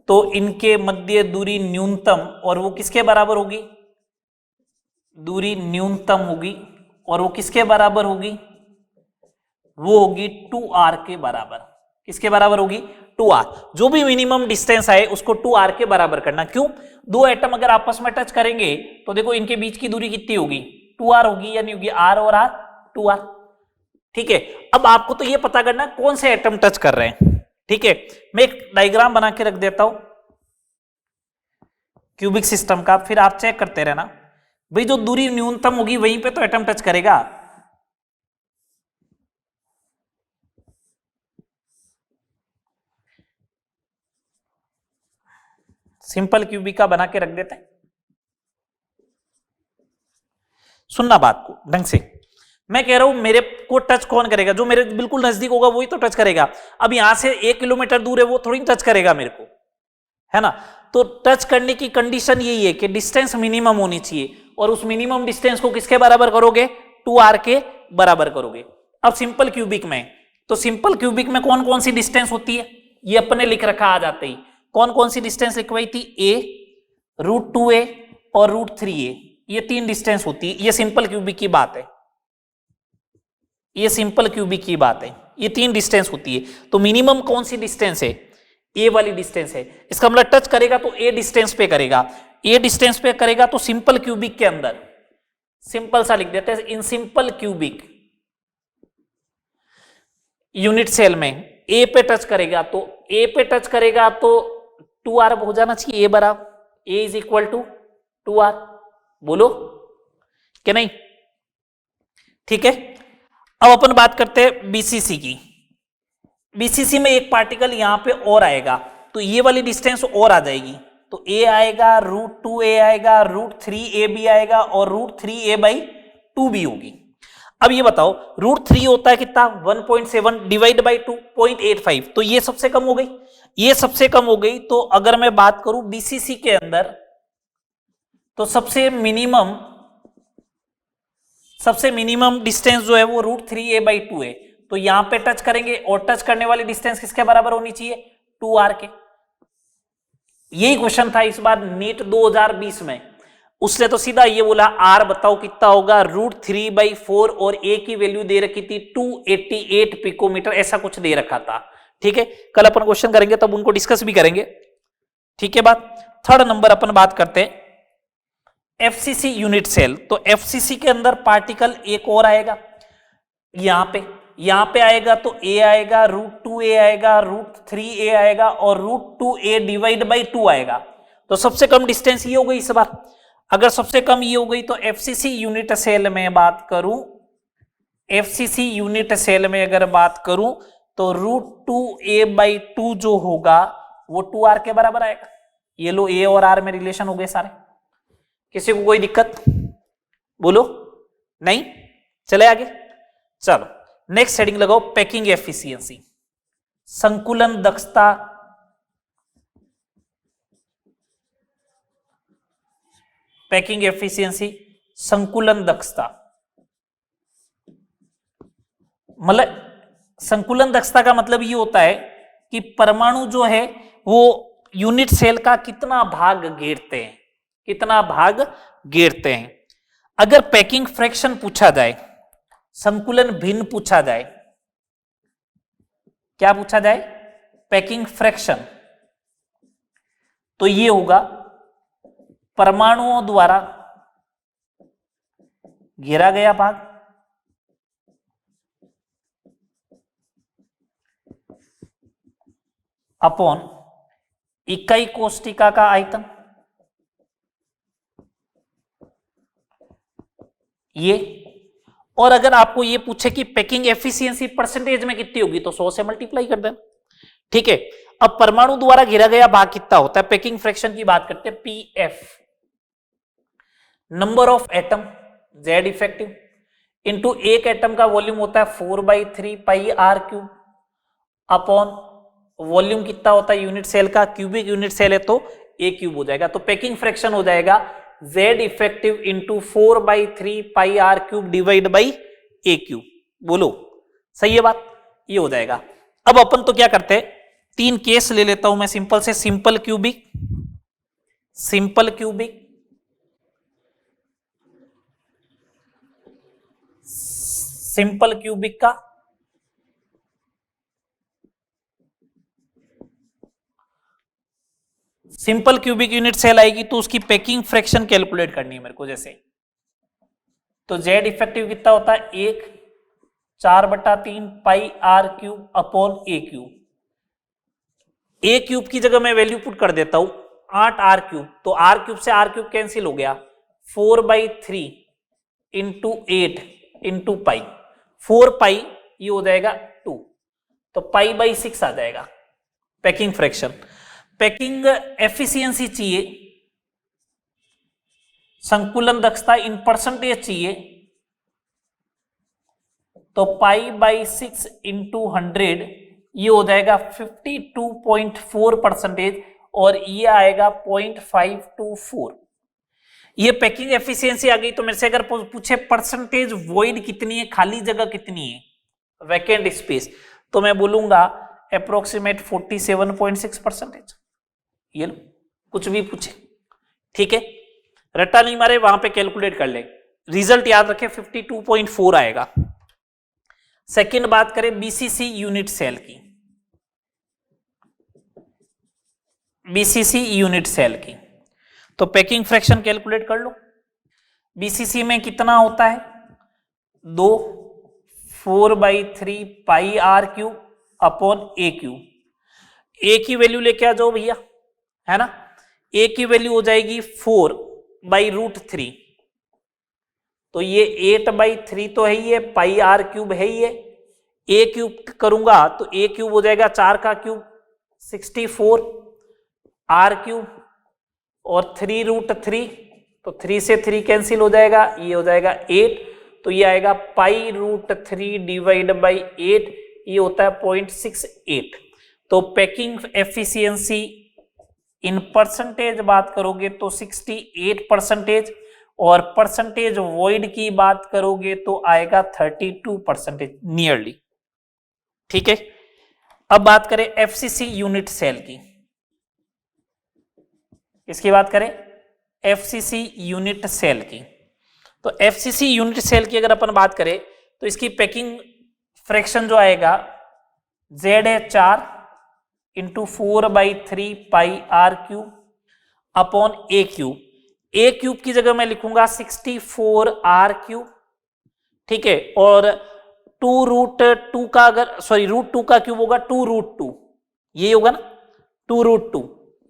तो इनके मध्य दूरी न्यूनतम, और वो किसके बराबर होगी, दूरी न्यूनतम होगी, और वो किसके बराबर होगी, वो होगी 2r के बराबर। किसके बराबर होगी, 2r। जो भी मिनिमम डिस्टेंस आए उसको 2r के बराबर करना। क्यों, दो एटम अगर आपस में टच करेंगे तो देखो इनके बीच की दूरी कितनी होगी, 2r होगी, या नहीं होगी, r और r 2r। ठीक है, अब आपको तो ये पता करना कौन से एटम टच कर रहे हैं। ठीक है, मैं एक डायग्राम बना के रख देता हूं क्यूबिक सिस्टम का, फिर आप चेक करते रहना। भाई जो दूरी न्यूनतम होगी वहीं पे तो एटम टच करेगा। सिंपल क्यूबिक का बना के रख देते हैं। सुनना बात को ढंग से, मैं कह रहा हूं मेरे को टच कौन करेगा, जो मेरे बिल्कुल नजदीक होगा वही तो टच करेगा। अब यहां से 1 किलोमीटर दूर है वो थोड़ी टच करेगा मेरे को, है ना। तो टच करने की कंडीशन यही है कि डिस्टेंस मिनिमम होनी चाहिए, और उस मिनिमम डिस्टेंस को किसके बराबर करोगे, 2r के बराबर करोगे। अब सिंपल क्यूबिक में, तो सिंपल क्यूबिक में कौन कौन सी डिस्टेंस होती है ये अपने लिख रखा आ जाते ही। कौन कौन सी डिस्टेंस लिखवाई थी, a, √2a और √3a, ये 3 डिस्टेंस होती है। ये सिंपल क्यूबिक की बात है, ये सिंपल क्यूबिक की बात है, ये 3 डिस्टेंस होती है। तो मिनिमम कौन सी डिस्टेंस है, ए वाली डिस्टेंस है। इसका मतलब टच करेगा तो ए डिस्टेंस पे करेगा, ए डिस्टेंस पे करेगा तो सिंपल क्यूबिक के अंदर, सिंपल सा लिख देते हैं, इन सिंपल क्यूबिक यूनिट सेल में ए पे टच करेगा, तो ए पे टच करेगा तो 2r हो जाना चाहिए, ए बराबर, ए इज इक्वल टू 2r, बोलो कि नहीं। ठीक है, अब अपन बात करते हैं बीसीसी की। बीसीसी में एक पार्टिकल यहां पे और आएगा तो ये वाली डिस्टेंस और आ जाएगी, तो a आएगा, √2a आएगा, √3a भी आएगा, और √3a/2 भी होगी। अब ये बताओ √3 होता है कितना, 1.7 डिवाइड बाई 2 0.85, तो ये सबसे कम हो गई, ये सबसे कम हो गई। तो अगर मैं बात करूं बीसीसी के अंदर, तो सबसे मिनिमम डिस्टेंस जो है वो √3a/2 है। तो यहां पे टच करेंगे और टच करने वाली डिस्टेंस किसके बराबर होनी चाहिए, 2r के। यही क्वेश्चन था इस बार नीट 2020 में, उसने तो सीधा ये बोला r बताओ कितना होगा, √3/4, और a की वैल्यू दे रखी थी 288 पिकोमीटर, ऐसा कुछ दे रखा था। ठीक है, कल अपन क्वेश्चन करेंगे तब उनको डिस्कस भी करेंगे। ठीक है बात। थर्ड नंबर अपन बात करते हैं एफसीसी यूनिट सेल। तो एफसीसी के अंदर पार्टिकल एक और आएगा, यहां पे यहां पे आएगा तो a आएगा, √2a आएगा, √3a आएगा और √2a डिवाइड बाई 2 आएगा। तो सबसे कम डिस्टेंस ये हो गई इस बार। अगर सबसे कम ये हो गई तो एफसीसी यूनिट सेल में बात करूं, एफसीसी यूनिट सेल में अगर बात करूं तो √2a/2 जो होगा वो 2r के बराबर आएगा। ये लो a और r में रिलेशन हो गए सारे। किसी को कोई दिक्कत बोलो? नहीं? चले आगे। चलो नेक्स्ट हेडिंग लगाओ, पैकिंग एफिशिएंसी, संकुलन दक्षता, पैकिंग एफिशिएंसी, संकुलन दक्षता। मतलब संकुलन दक्षता का मतलब ये होता है कि परमाणु जो है वो यूनिट सेल का कितना भाग घेरते हैं, कितना भाग घेरते हैं। अगर पैकिंग फ्रैक्शन पूछा जाए, संकुलन भिन्न पूछा जाए, क्या पूछा जाए? पैकिंग फ्रैक्शन, तो ये होगा परमाणुओं द्वारा घेरा गया भाग अपॉन इकाई कोष्टिका का आयतन, ये। और अगर आपको ये पूछे कि पैकिंग एफिशिएंसी परसेंटेज में कितनी होगी तो 100 से मल्टीप्लाई कर देना, ठीक है। अब परमाणु द्वारा घेरा गया भाग कितना होता है, पैकिंग फ्रैक्शन की बात करते हैं, PF, number of atom Z effective into एक एटम का वॉल्यूम होता है 4/3 pi are cube upon volume कितना होता है यूनिट सेल का, क्यूबिक यूनिट सेल है तो ए क्यूब हो जाएगा। तो पैकिंग फ्रैक्शन हो जाएगा Z effective into 4/3 pi are cube divide by a cube. बोलो सही है बात? ये हो जाएगा। अब अपन तो क्या करते हैं, 3 केस ले लेता हूं मैं सिंपल से, simple cubic, simple cubic, simple cubic का सिंपल क्यूबिक यूनिट सेल आएगी तो उसकी पैकिंग फ्रैक्शन कैलकुलेट करनी है मेरे को। जैसे तो जेड इफेक्टिव कितना होता है, 1 4/3 pi are cube upon A cube. A cube की जगह मैं वैल्यू पुट कर देता हूं 8 आर क्यूब, तो आर क्यूब से आर क्यूब कैंसिल हो गया, 4/3 इंटू 8 इंटू पाई, 4 पाई ये हो जाएगा 2, तो पाई/6 आ जाएगा पैकिंग फ्रैक्शन। पैकिंग एफिशिएंसी चाहिए, संकुलन दक्षता इन परसेंटेज चाहिए, तो पाई/6 इंटू 100 ये हो जाएगा 52.4% और ये आएगा 0.524। ये पैकिंग एफिशिएंसी आ गई। तो मेरे से अगर पूछे परसेंटेज वॉइड कितनी है, खाली जगह कितनी है, वैकेंट स्पेस, तो मैं बोलूंगा अप्रोक्सीमेट 47.6%। ये लो, कुछ भी पूछे, ठीक है, रट्टा नहीं मारे, वहां पे कैलकुलेट कर ले, रिजल्ट याद रखे 52.4 आएगा। सेकंड बात करें बीसीसी यूनिट सेल की, बीसीसी यूनिट सेल की, तो पैकिंग फ्रैक्शन कैलकुलेट कर लो। बीसीसी में कितना होता है, 2 4/3 pi are cube upon A cube. A की वैल्यू लेके आ जाओ भैया, है ना, ए की वैल्यू हो जाएगी 4/√3, तो ये 8/3 तो है ही है, पाई आर क्यूब है ही है, ए क्यूब करूंगा तो ए क्यूब हो जाएगा 4 का क्यूब 64 आर क्यूब और 3√3, तो 3 से 3 कैंसिल हो जाएगा, ये हो जाएगा 8, तो ये आएगा पाई√3 डिवाइड बाई 8, ये होता है 0.68। तो पैकिंग एफिशिएंसी इन परसेंटेज बात करोगे तो 68%, और परसेंटेज वॉइड की बात करोगे तो आएगा 32% नियरली, ठीक है। अब बात करें एफसीसी यूनिट सेल की, इसकी बात करें एफसीसी यूनिट सेल की, तो एफसीसी यूनिट सेल की अगर अपन बात करें तो इसकी पैकिंग फ्रैक्शन जो आएगा जेड है 4 into 4/3 pi are cube upon A cube. A cube की जगह मैं लिखूंगा 64 आर क्यूब, ठीक है, और 2√2 का अगर सॉरी √2 का क्यूब होगा 2√2, ये होगा ना 2√2,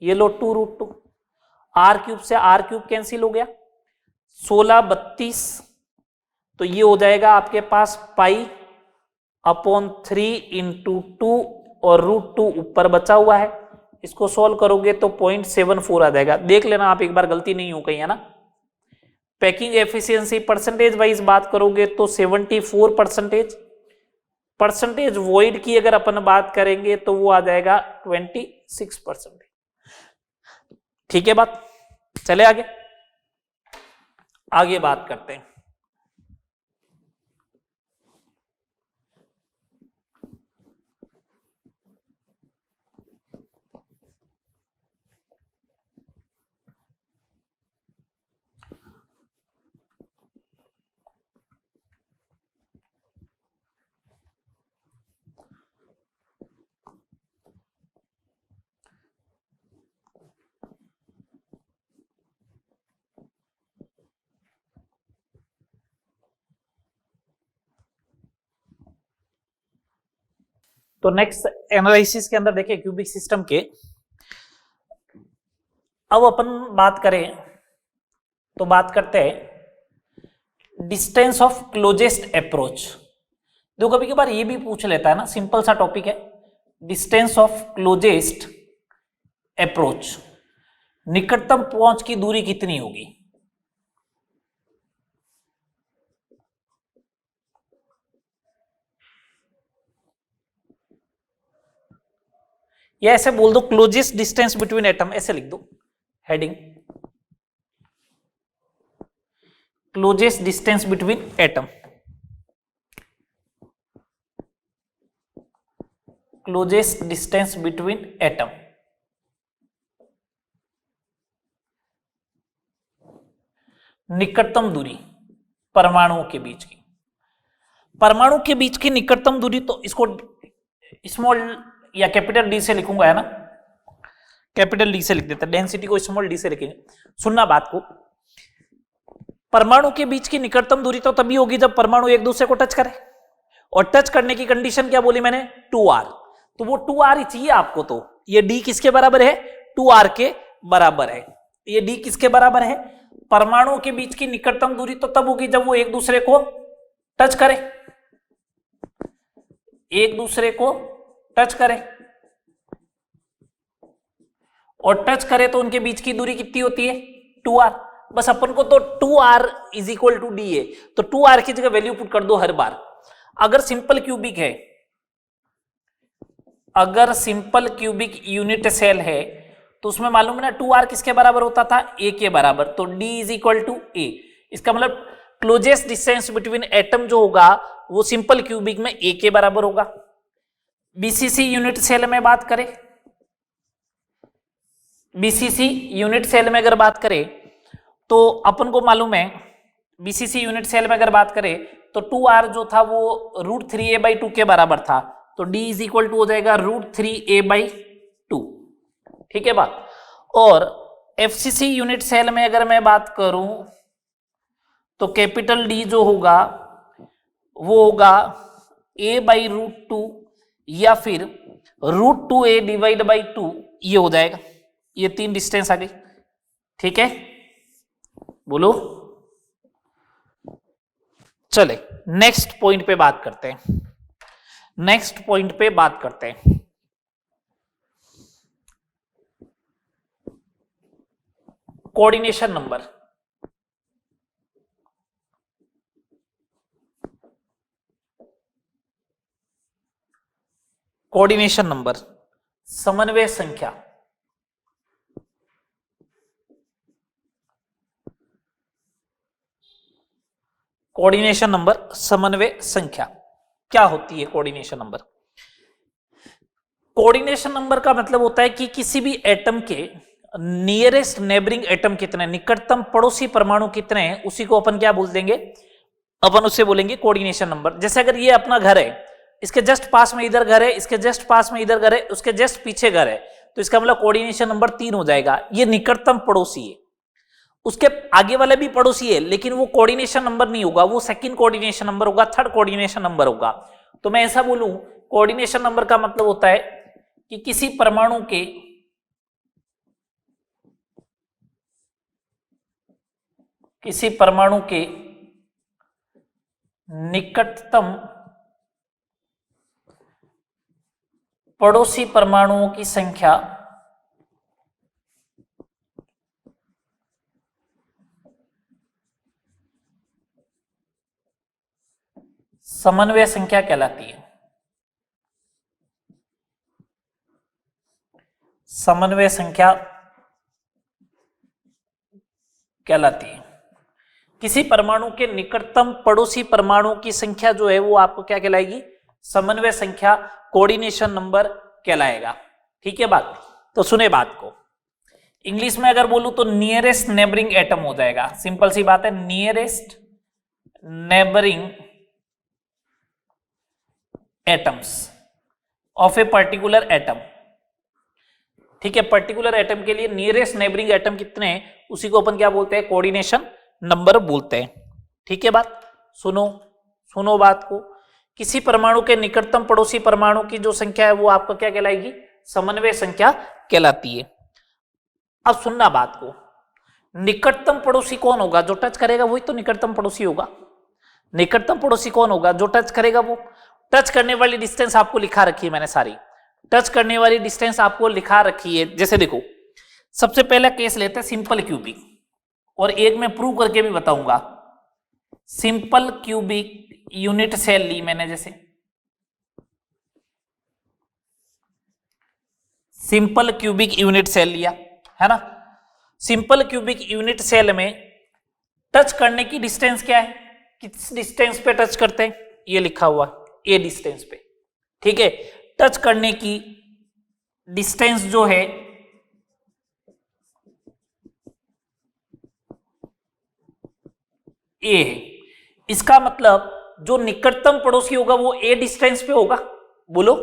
ये लो 2√2, आर क्यूब से आर क्यूब कैंसिल हो गया, 16 32, तो ये हो जाएगा आपके पास पाई/3 इंटू 2 और √2 ऊपर बचा हुआ है, इसको सॉल्व करोगे तो 0.74 आ जाएगा। देख लेना आप एक बार, गलती नहीं हो गई है ना। पैकिंग एफिशिएंसी परसेंटेज वाइज बात करोगे तो 74%, परसेंटेज वॉइड की अगर अपन बात करेंगे तो वो आ जाएगा 26%। ठीक है बात, चले आगे बात करते हैं। तो नेक्स्ट एनालिसिस के अंदर देखिए क्यूबिक सिस्टम के, अब अपन बात करें तो बात करते हैं डिस्टेंस ऑफ क्लोजेस्ट अप्रोच। देखो कभी कभार ये भी पूछ लेता है ना, सिंपल सा टॉपिक है, डिस्टेंस ऑफ क्लोजेस्ट अप्रोच, निकटतम पहुंच की दूरी कितनी होगी। या ऐसे बोल दो क्लोजेस्ट डिस्टेंस बिटवीन एटम, ऐसे लिख दो heading, closest distance between atom, closest distance between atom. निकटतम दूरी परमाणुओं के बीच की, परमाणु के बीच की निकटतम दूरी, तो इसको स्मॉल या कैपिटल डी से लिखूंगा, है ना, कैपिटल डी से लिख देता, डेंसिटी को स्मॉल डी से लिखेंगे। सुनना बात को, परमाणु के बीच की निकटतम दूरी तो तभी होगी जब परमाणु एक दूसरे को टच करे, और टच करने की कंडीशन क्या बोली मैंने, 2r, तो वो 2r ही चाहिए आपको। तो ये d किसके बराबर है, 2r के बराबर है। ये d किसके बराबर है, परमाणु के बीच की निकटतम दूरी तो तब होगी जब वो एक दूसरे को टच करे, एक दूसरे को टच करे, और टच करे तो उनके बीच की दूरी कितनी होती है, 2r। बस अपन को तो 2r is equal to D है, तो 2r की जगह वैल्यू पुट कर दो हर बार। अगर सिंपल क्यूबिक है, अगर सिंपल क्यूबिक यूनिट सेल है तो उसमें मालूम है ना 2r किसके बराबर होता था, a के बराबर, तो d is equal to a। इसका मतलब क्लोजेस्ट डिस्टेंस बिटवीन एटम जो होगा वो सिंपल क्यूबिक में a के बराबर होगा। बीसीसी यूनिट सेल में बात करें, बीसीसी यूनिट सेल में अगर बात करें तो अपन को मालूम है, बीसीसी यूनिट सेल में अगर बात करें तो 2r जो था वो √3a/2 के बराबर था, तो d इज इक्वल टू हो जाएगा √3a/2। ठीक है बात। और एफसीसी यूनिट सेल में अगर मैं बात करूं तो कैपिटल D जो होगा वो होगा a/√2 या फिर √2a/2, ये हो जाएगा। ये तीन डिस्टेंस आ गई। ठीक है, बोलो। चले नेक्स्ट पॉइंट पे बात करते हैं, नेक्स्ट पॉइंट पे बात करते हैं। कोऑर्डिनेशन नंबर, कोऑर्डिनेशन नंबर, समन्वय संख्या, कोऑर्डिनेशन नंबर, समन्वय संख्या क्या होती है कोऑर्डिनेशन नंबर? कोऑर्डिनेशन नंबर का मतलब होता है कि किसी भी एटम के नियरेस्ट नेबरिंग एटम कितने, निकटतम पड़ोसी परमाणु कितने हैं, उसी को अपन क्या बोल देंगे, अपन उससे बोलेंगे कोऑर्डिनेशन नंबर। जैसे अगर ये अपना घर है, इसके जस्ट पास में इधर घर है, इसके जस्ट पास में इधर घर है, उसके जस्ट पीछे घर है, तो इसका मतलब कोऑर्डिनेशन नंबर 3 हो जाएगा। ये निकटतम पड़ोसी है। उसके आगे वाला भी पड़ोसी है लेकिन वो कोऑर्डिनेशन नंबर नहीं होगा, वो सेकंड कोऑर्डिनेशन नंबर होगा, थर्ड कोऑर्डिनेशन नंबर होगा। तो मैं ऐसा बोलूं, कोऑर्डिनेशन नंबर का मतलब होता है कि किसी परमाणु के निकटतम पड़ोसी परमाणुओं की संख्या समन्वय संख्या कहलाती है। समन्वय संख्या कहलाती है। किसी परमाणु के निकटतम पड़ोसी परमाणु की संख्या जो है वो आपको क्या कहलाएगी? समन्वय संख्या, कोऑर्डिनेशन नंबर कहलाएगा। ठीक है बात? तो सुने बात को, इंग्लिश में अगर बोलूं तो नियरेस्ट नेबरिंग एटम हो जाएगा। सिंपल सी बात है, nearest neighbouring atoms of a particular atom. ठीक है, पर्टिकुलर एटम के लिए नियरेस्ट नेबरिंग एटम कितने हैं उसी को अपन क्या बोलते हैं? कोऑर्डिनेशन नंबर बोलते हैं। ठीक है बात? सुनो बात को, किसी परमाणु के निकटतम पड़ोसी परमाणु की जो संख्या है वो आपको क्या कहलाएगी? समन्वय संख्या कहलाती है। अब सुनना बात को, निकटतम पड़ोसी कौन होगा? जो टच करेगा वही तो निकटतम पड़ोसी होगा। निकटतम पड़ोसी कौन होगा? जो टच करेगा वो। टच करने वाली डिस्टेंस आपको लिखा रखी है मैंने सारी, टच करने वाली डिस्टेंस आपको लिखा रखी है। जैसे देखो, सबसे पहला केस लेते हैं सिंपल क्यूबिक, और एक मैं प्रूव करके भी बताऊंगा। सिंपल क्यूबिक यूनिट सेल ली मैंने, जैसे सिंपल क्यूबिक यूनिट सेल लिया है ना। सिंपल क्यूबिक यूनिट सेल में टच करने की डिस्टेंस क्या है? किस डिस्टेंस पे टच करते हैं? ये लिखा हुआ ए डिस्टेंस पे। ठीक है, टच करने की डिस्टेंस जो है ए है। इसका मतलब जो निकटतम पड़ोसी होगा वो ए डिस्टेंस पे होगा। बोलो,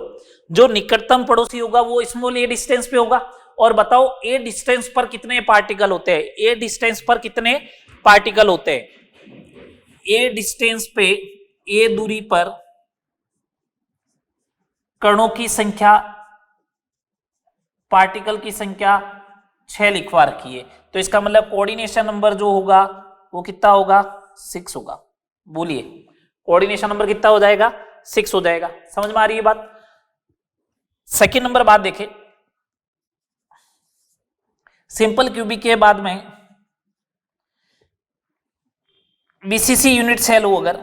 जो निकटतम पड़ोसी होगा वो स्मॉल ए डिस्टेंस पे होगा। और बताओ ए डिस्टेंस पर कितने पार्टिकल होते हैं? ए डिस्टेंस पर कितने पार्टिकल होते हैं? ए डिस्टेंस पे, ए दूरी पर कणों की संख्या, पार्टिकल की संख्या 6 लिखवा रखी है। तो इसका मतलब कोऑर्डिनेशन नंबर जो होगा वो कितना होगा? 6 होगा। बोलिए, कोऑर्डिनेशन नंबर कितना हो जाएगा? 6 हो जाएगा। समझ में आ रही है बात? सेकेंड नंबर बात देखें, सिंपल क्यूबिक के बाद में बीसीसी यूनिट सेल हो अगर,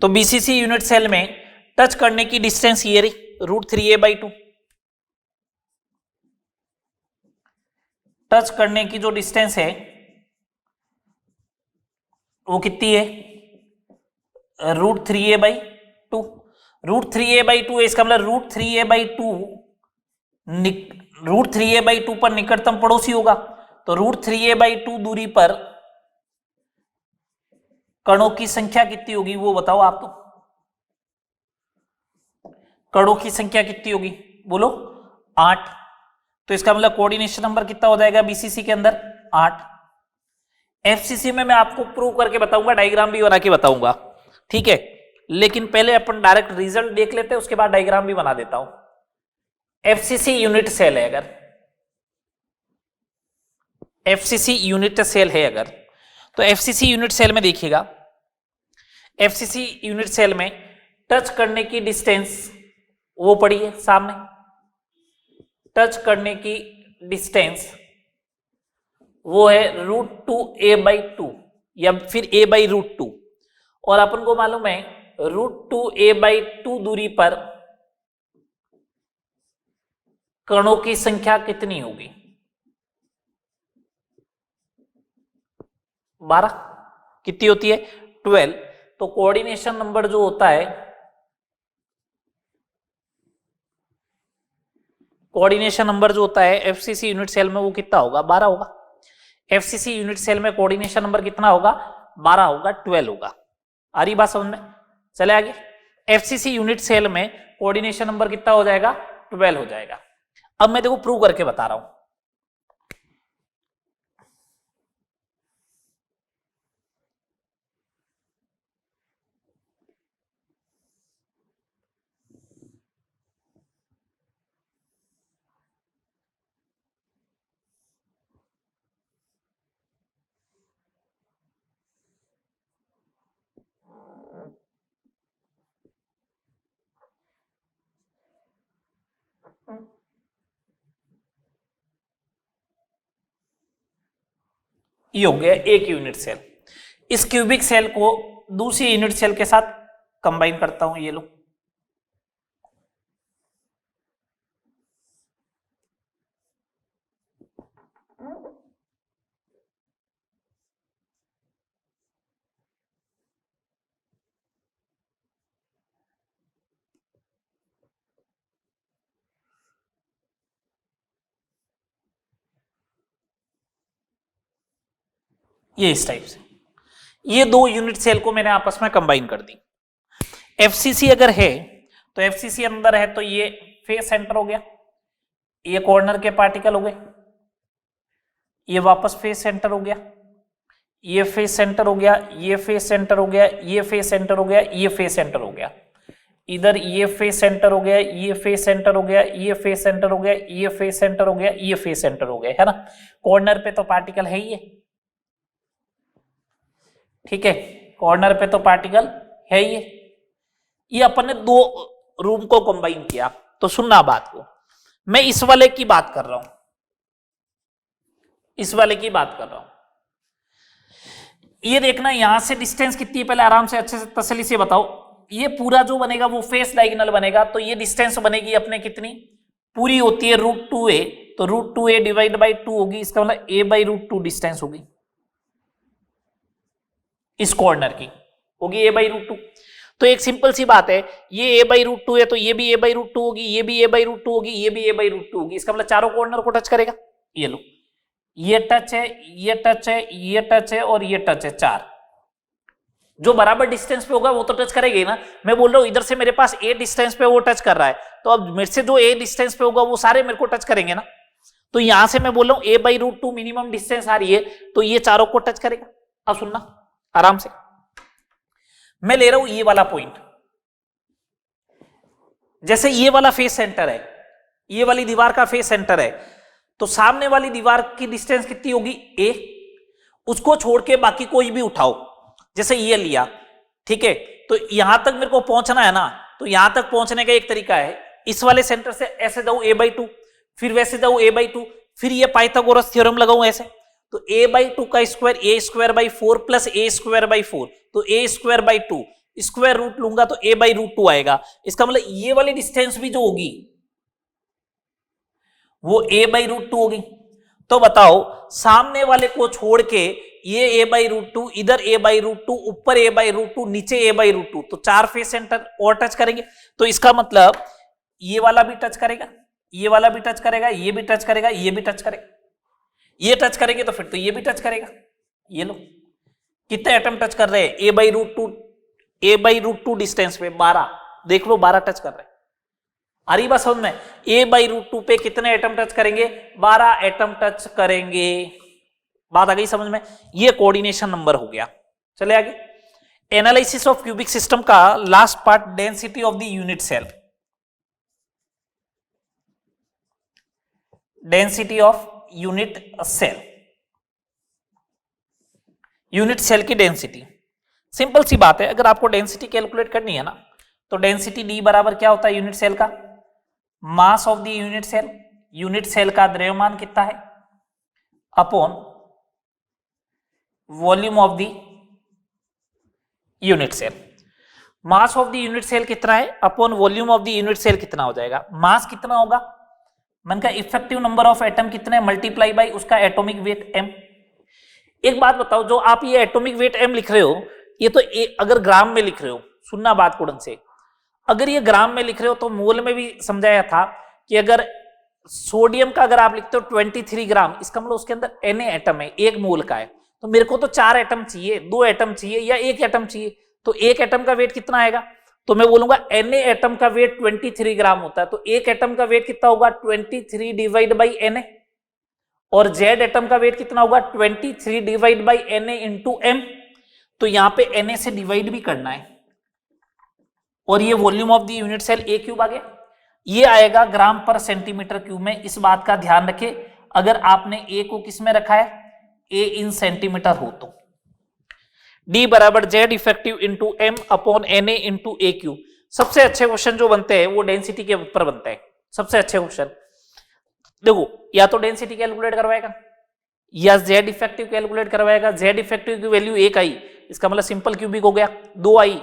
तो बीसीसी यूनिट सेल में टच करने की डिस्टेंस ये रही √3a/2। टच करने की जो डिस्टेंस है वो कितनी है? √3a/2। √3a/2 है, इसका मतलब √3a/2 पर निकटतम पड़ोसी होगा। तो √3a/2 दूरी पर कणों की संख्या कितनी होगी वो बताओ आप। तो कणों की संख्या कितनी होगी बोलो? 8। तो इसका मतलब कोऑर्डिनेशन नंबर कितना हो जाएगा बीसीसी के अंदर? 8। एफसीसी में मैं आपको प्रूव करके बताऊंगा, डायग्राम भी बना के बताऊंगा। ठीक है, लेकिन पहले अपन डायरेक्ट रिजल्ट देख लेते हैं, उसके बाद डायग्राम भी बना देता हूं। एफसीसी यूनिट सेल है अगर, एफसीसी यूनिट सेल है अगर, तो एफसीसी यूनिट सेल में देखिएगा, एफसीसी यूनिट सेल में टच करने की डिस्टेंस वो पड़ी है सामने। टच करने की डिस्टेंस वो है √2a/2 या फिर a/√2। और अपन को मालूम है √2a/2 दूरी पर कणों की संख्या कितनी होगी? 12। कितनी होती है? 12। तो कोऑर्डिनेशन नंबर जो होता है, कोऑर्डिनेशन नंबर जो होता है एफसीसी यूनिट सेल में वो कितना होगा? 12 होगा। एफसीसी यूनिट सेल में कोऑर्डिनेशन नंबर कितना होगा? 12 होगा, 12 होगा। आ रही बात समझ में? चले आगे, एफसीसी यूनिट सेल में कोऑर्डिनेशन नंबर कितना हो जाएगा? 12 हो जाएगा। अब मैं देखो प्रूव करके बता रहा हूं। ये हो गया एक यूनिट सेल। इस क्यूबिक सेल को दूसरी यूनिट सेल के साथ कंबाइन करता हूं, ये लो। ये इस टाइप से ये दो यूनिट सेल को मैंने आपस में कंबाइन कर दी। एफसीसी अगर है तो एफसीसी अंदर है तो ये फेस सेंटर हो गया, ये कॉर्नर के पार्टिकल हो गए, ये वापस फेस सेंटर हो गया, ये फेस सेंटर हो गया, ये फेस सेंटर हो गया, ये फेस सेंटर हो गया, ये फेस सेंटर हो गया, इधर ये फेस सेंटर हो गया, ये फेस सेंटर हो गया, ये फेस सेंटर हो गया, ये फेस सेंटर हो गया, ये फेस सेंटर हो गया, है ना। कॉर्नर पे तो पार्टिकल है ही है, ठीक है, कॉर्नर पे तो पार्टिकल है ही है। ये अपन ने दो रूम को कंबाइन किया। तो सुनना बात को, मैं इस वाले की बात कर रहा हूं, इस वाले की बात कर रहा हूं। ये देखना यहां से डिस्टेंस कितनी है, पहले आराम से अच्छे से तसल्ली से बताओ। ये पूरा जो बनेगा वो फेस डायगोनल बनेगा, तो ये डिस्टेंस बनेगी अपने कितनी, पूरी होती है √2a, तो √2a डिवाइड बाई 2 होगी, इसका मतलब a बाई √2 डिस्टेंस होगी, इस कॉर्नर की होगी a बाई √2। तो एक सिंपल सी बात है, ये a बाई √2 है तो ये भी a बाई √2 होगी, ये भी a बाई √2 होगी, ये भी a बाई √2 होगी, इसका मतलब चारों कॉर्नर को टच करेगा। ये लो, ये टच है, ये टच है, ये टच है और ये टच है, चार जो बराबर डिस्टेंस पे होगा वो तो टच करेगा ही ना। मैं बोल रहा हूं इधर से मेरे पास a डिस्टेंस पे वो टच कर रहा है, तो अब मेरे से जो a डिस्टेंस पे होगा वो सारे मेरे को टच करेंगे ना। तो यहां से मैं बोल रहा हूं a बाई √2 मिनिमम डिस्टेंस आ रही है, तो ये चारों को टच करेगा। अब सुनना आराम से, मैं ले रहा हूं ये वाला पॉइंट, जैसे ये वाला फेस सेंटर है, ये वाली दीवार का फेस सेंटर है, तो सामने वाली दीवार की डिस्टेंस कितनी होगी a, उसको छोड़ के बाकी कोई भी उठाओ, जैसे ये लिया, ठीक है, तो यहां तक मेरे को पहुंचना है ना, तो यहां तक पहुंचने का एक तरीका है, इस वाले सेंटर से ऐसे जाऊं a बाई 2, फिर वैसे जाऊं a बाई 2, फिर ये पाइथागोरस थ्योरम लगाऊं ऐसे, तो a बाई 2 का स्क्वायर a स्क्वायर बाई 4 प्लस a स्क्वायर बाई 4, तो a स्क्वायर बाई 2 स्क्वायर रूट लूंगा तो a बाई √2 आएगा। इसका मतलब ये वाली डिस्टेंस भी जो होगी वो a बाई √2 होगी। तो बताओ सामने वाले को छोड़ के ये a बाई √2, इधर a बाई √2, ऊपर a बाई √2, नीचे a बाई √2, तो चार फेस सेंटर और टच करेंगे। तो इसका मतलब ये वाला भी टच करेगा, ये वाला भी टच करेगा, ये भी टच करेगा, ये भी टच करेगा, ये टच करेंगे तो फिर तो ये भी टच करेगा। ये लो कितने एटम टच कर रहे हैं, a बाई √2 डिस्टेंस पे 12, देख लो 12 टच कर रहे हैं। आ रही बात समझ में, a बाई √2 पे कितने एटम टच करेंगे, 12 एटम टच करेंगे। बात आ गई समझ में, ये कोऑर्डिनेशन नंबर हो गया। चले आगे, एनालिसिस ऑफ क्यूबिक सिस्टम का last part, density of the unit cell. Density of unit cell, unit cell की डेंसिटी सिंपल सी बात है, अगर आपको डेंसिटी कैलकुलेट करनी है ना, तो डेंसिटी D बराबर क्या होता है यूनिट सेल का, mass of the unit cell, unit cell का द्रव्यमान कितना है, upon volume of the unit cell. Mass of the unit cell कितना है upon volume of the unit cell कितना हो जाएगा, मास कितना होगा, मन का इफेक्टिव नंबर ऑफ एटम कितने मल्टीप्लाई बाई उसका एटॉमिक वेट m। एक बात बताओ, जो आप ये एटॉमिक वेट m लिख रहे हो, ये तो अगर ग्राम में लिख रहे हो, सुनना बात कुड़न से, अगर ये ग्राम में लिख रहे हो तो मोल में भी समझाया था कि अगर सोडियम का अगर आप लिखते हो 23 ग्राम, इसका मतलब उसके अंदर Na एटम है, एक मोल का है, तो मेरे को तो 4 एटम चाहिए, 2 एटम चाहिए या 1 एटम चाहिए, तो एक एटम का वेट कितना आएगा, तो मैं बोलूंगा Na एटम का वेट 23 ग्राम होता है, तो एक एटम का वेट कितना होगा 23 डिवाइड बाई Na, और Z एटम का वेट कितना होगा 23 divide by Na into m, तो यहां पे Na से डिवाइड भी करना है, और ये volume of the unit cell A cube आ गया, ये आएगा ग्राम पर सेंटीमीटर क्यूब में। इस बात का ध्यान रखें, अगर आपने A को किस में रखा है, A इन सेंटीमीटर हो तो D बराबर Z effective into M upon Na into A cube. सबसे अच्छे क्वेश्चन जो बनते हैं वो डेंसिटी के ऊपर बनते हैं, सबसे अच्छे क्वेश्चन। देखो या तो डेंसिटी कैलकुलेट करवाएगा या जेड इफेक्टिव कैलकुलेट करवाएगा, जेड इफेक्टिव की वैल्यू 1 आई, इसका मतलब सिंपल क्यूबिक हो गया, 2 आई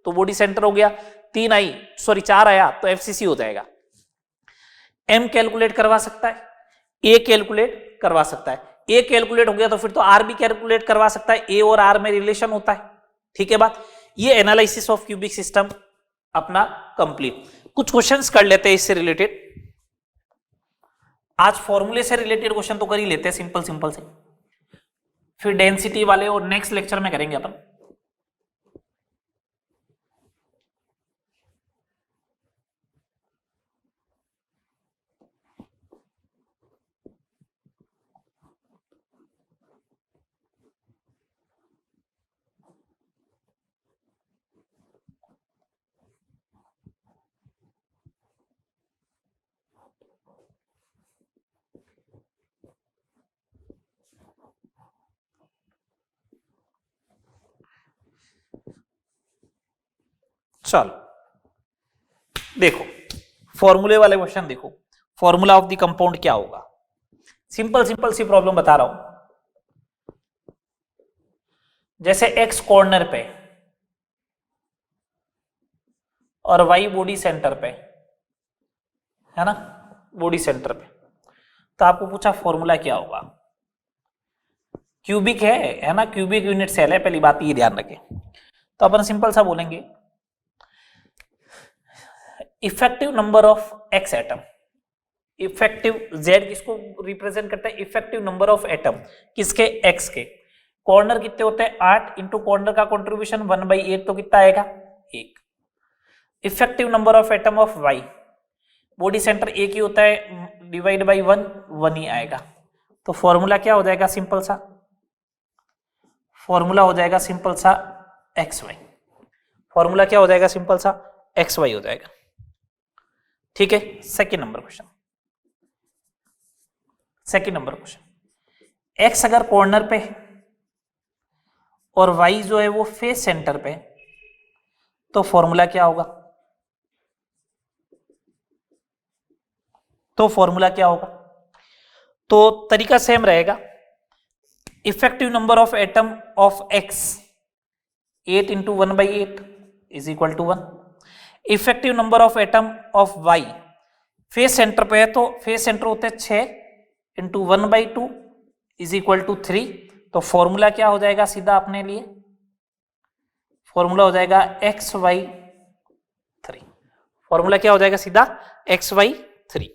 तो बॉडी सेंटर हो गया, 3 आई सॉरी 4 आया तो एफसीसी हो जाएगा। एम कैलकुलेट करवा सकता है, ए कैलकुलेट करवा सकता है, ए कैलकुलेट हो गया तो फिर तो आर भी कैलकुलेट करवा सकता है, ए और आर में रिलेशन होता है, ठीक है बात। ये एनालिसिस ऑफ क्यूबिक सिस्टम अपना कंप्लीट। कुछ क्वेश्चंस कर लेते हैं इससे रिलेटेड, आज फॉर्मूले से रिलेटेड क्वेश्चन तो कर ही लेते हैं सिंपल सिंपल से, फिर डेंसिटी वाले और नेक्स्ट लेक्चर में करेंगे अपन। चलो देखो फॉर्मूले वाले क्वेश्चन देखो, फॉर्मूला ऑफ द कंपाउंड क्या होगा, सिंपल सिंपल सी प्रॉब्लम बता रहा हूं। जैसे एक्स कॉर्नर पे और वाई बॉडी सेंटर पे है ना, बॉडी सेंटर पे, तो आपको पूछा फॉर्मूला क्या होगा। क्यूबिक है ना, क्यूबिक यूनिट सेल है, पहली बात ये ध्यान रखें। तो अपन सिंपल सा बोलेंगे effective number of x atom, effective Z किसको रिप्रेजेंट करता है, इफेक्टिव नंबर ऑफ एटम किसके, एक्स के। कॉर्नर कितने होते हैं 8 इंटू कॉर्नर का कंट्रीब्यूशन 1/8 तो कितना आएगा 1। Effective number of atom of Y, body center एक ही होता है, डिवाइड बाई 1 ही आएगा। तो फॉर्मूला क्या हो जाएगा सिंपल सा, फॉर्मूला हो जाएगा सिंपल सा एक्स वाई, फॉर्मूला क्या हो जाएगा सिंपल सा एक्स वाई हो जाएगा, ठीक है। Second number question, second number question, x अगर कॉर्नर पे और वाई जो है वो फेस सेंटर पे, तो फॉर्मूला क्या होगा, तो फॉर्मूला क्या होगा, तो तरीका सेम रहेगा। Effective number of atom of X 8 into 1/8 is equal to 1। Effective number of atom of Y face center पे है, तो फेस सेंटर होते हैं 6 इंटू 1/2 इज इक्वल टू 3। तो फॉर्मूला क्या हो जाएगा सीधा अपने लिए, फॉर्मूला हो जाएगा XY3, फॉर्मूला क्या हो जाएगा सीधा XY3।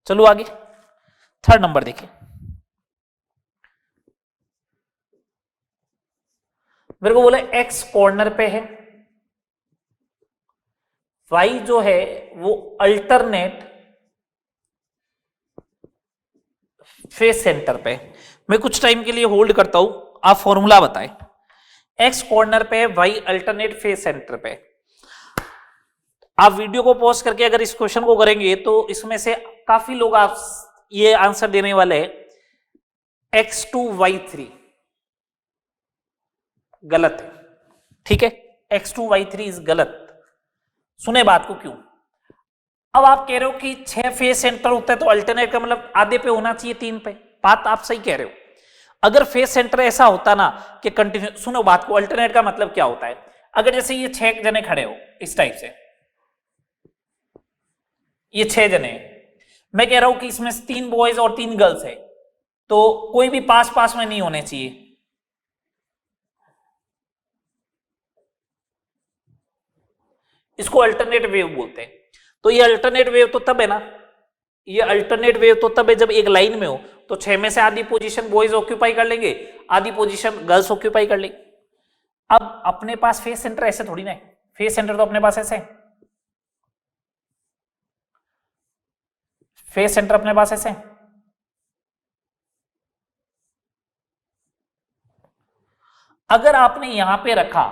चलो आगे थर्ड नंबर देखिए, मेरे को बोले एक्स कॉर्नर पे है, वाई जो है वो अल्टरनेट फेस सेंटर पे। मैं कुछ टाइम के लिए होल्ड करता हूं, आप फॉर्मूला बताएं। एक्स कॉर्नर पे है, वाई अल्टरनेट फेस सेंटर पे। आप वीडियो को पॉज करके अगर इस क्वेश्चन को करेंगे तो इसमें से काफी लोग आप ये आंसर देने वाले हैं X2Y3, गलत है, ठीक है। X2Y3 इज गलत। सुने बात को क्यों, अब आप कह रहे हो कि 6 फेस सेंटर होता है तो अल्टरनेट का मतलब आधे पे होना चाहिए 3 पे, बात आप सही कह रहे हो। अगर फेस सेंटर ऐसा होता ना कि कंटिन्यू, सुनो बात को, अल्टरनेट का मतलब क्या होता है, अगर जैसे ये 6 जने खड़े हो इस टाइप से, ये 6 जने, मैं कह रहा हूं कि इसमें 3 बॉयज और 3 गर्ल्स है, तो कोई भी पास पास में नहीं होने चाहिए। इसको अल्टरनेट वेव बोलते हैं। तो ये अल्टरनेट वेव तो तब है ना, ये अल्टरनेट वेव तो तब है जब एक लाइन में हो, तो 6 में से आधी पोजीशन बॉयज ऑक्यूपाई कर लेंगे, आधी पोजीशन गर्ल्स ऑक्यूपाई कर लेंगे। अब अपने पास फेस सेंटर ऐसे थोड़ी ना है, फेस सेंटर तो अपने पास ऐसे है, फेस सेंटर अपने पास ऐसे है। अगर आपने यहां पे रखा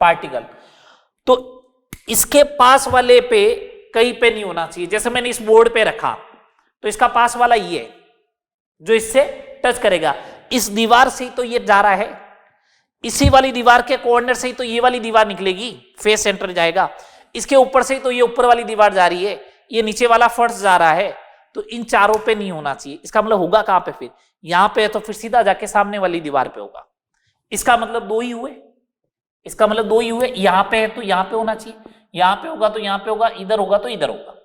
पार्टिकल, तो इसके पास वाले पे कहीं पे नहीं होना चाहिए। जैसे मैंने इस बोर्ड पे रखा तो इसका पास वाला ये है जो इससे टच करेगा, इस दीवार से ही तो ये जा रहा है, इसी वाली दीवार के कॉर्नर से ही तो ये वाली दीवार निकलेगी, फेस सेंटर जाएगा। इसके ऊपर से ही तो ये ऊपर वाली दीवार जा रही है, ये नीचे वाला फर्श जा रहा है, तो इन चारों पे नहीं होना चाहिए। इसका मतलब होगा कहां पे? फिर यहां पे है तो फिर सीधा जाके सामने वाली दीवार पे होगा। इसका मतलब दो ही हुए, इसका मतलब दो ही हुए। यहां पे है तो यहां पे होना चाहिए, यहां पे होगा तो यहां पे होगा, इधर होगा तो इधर होगा।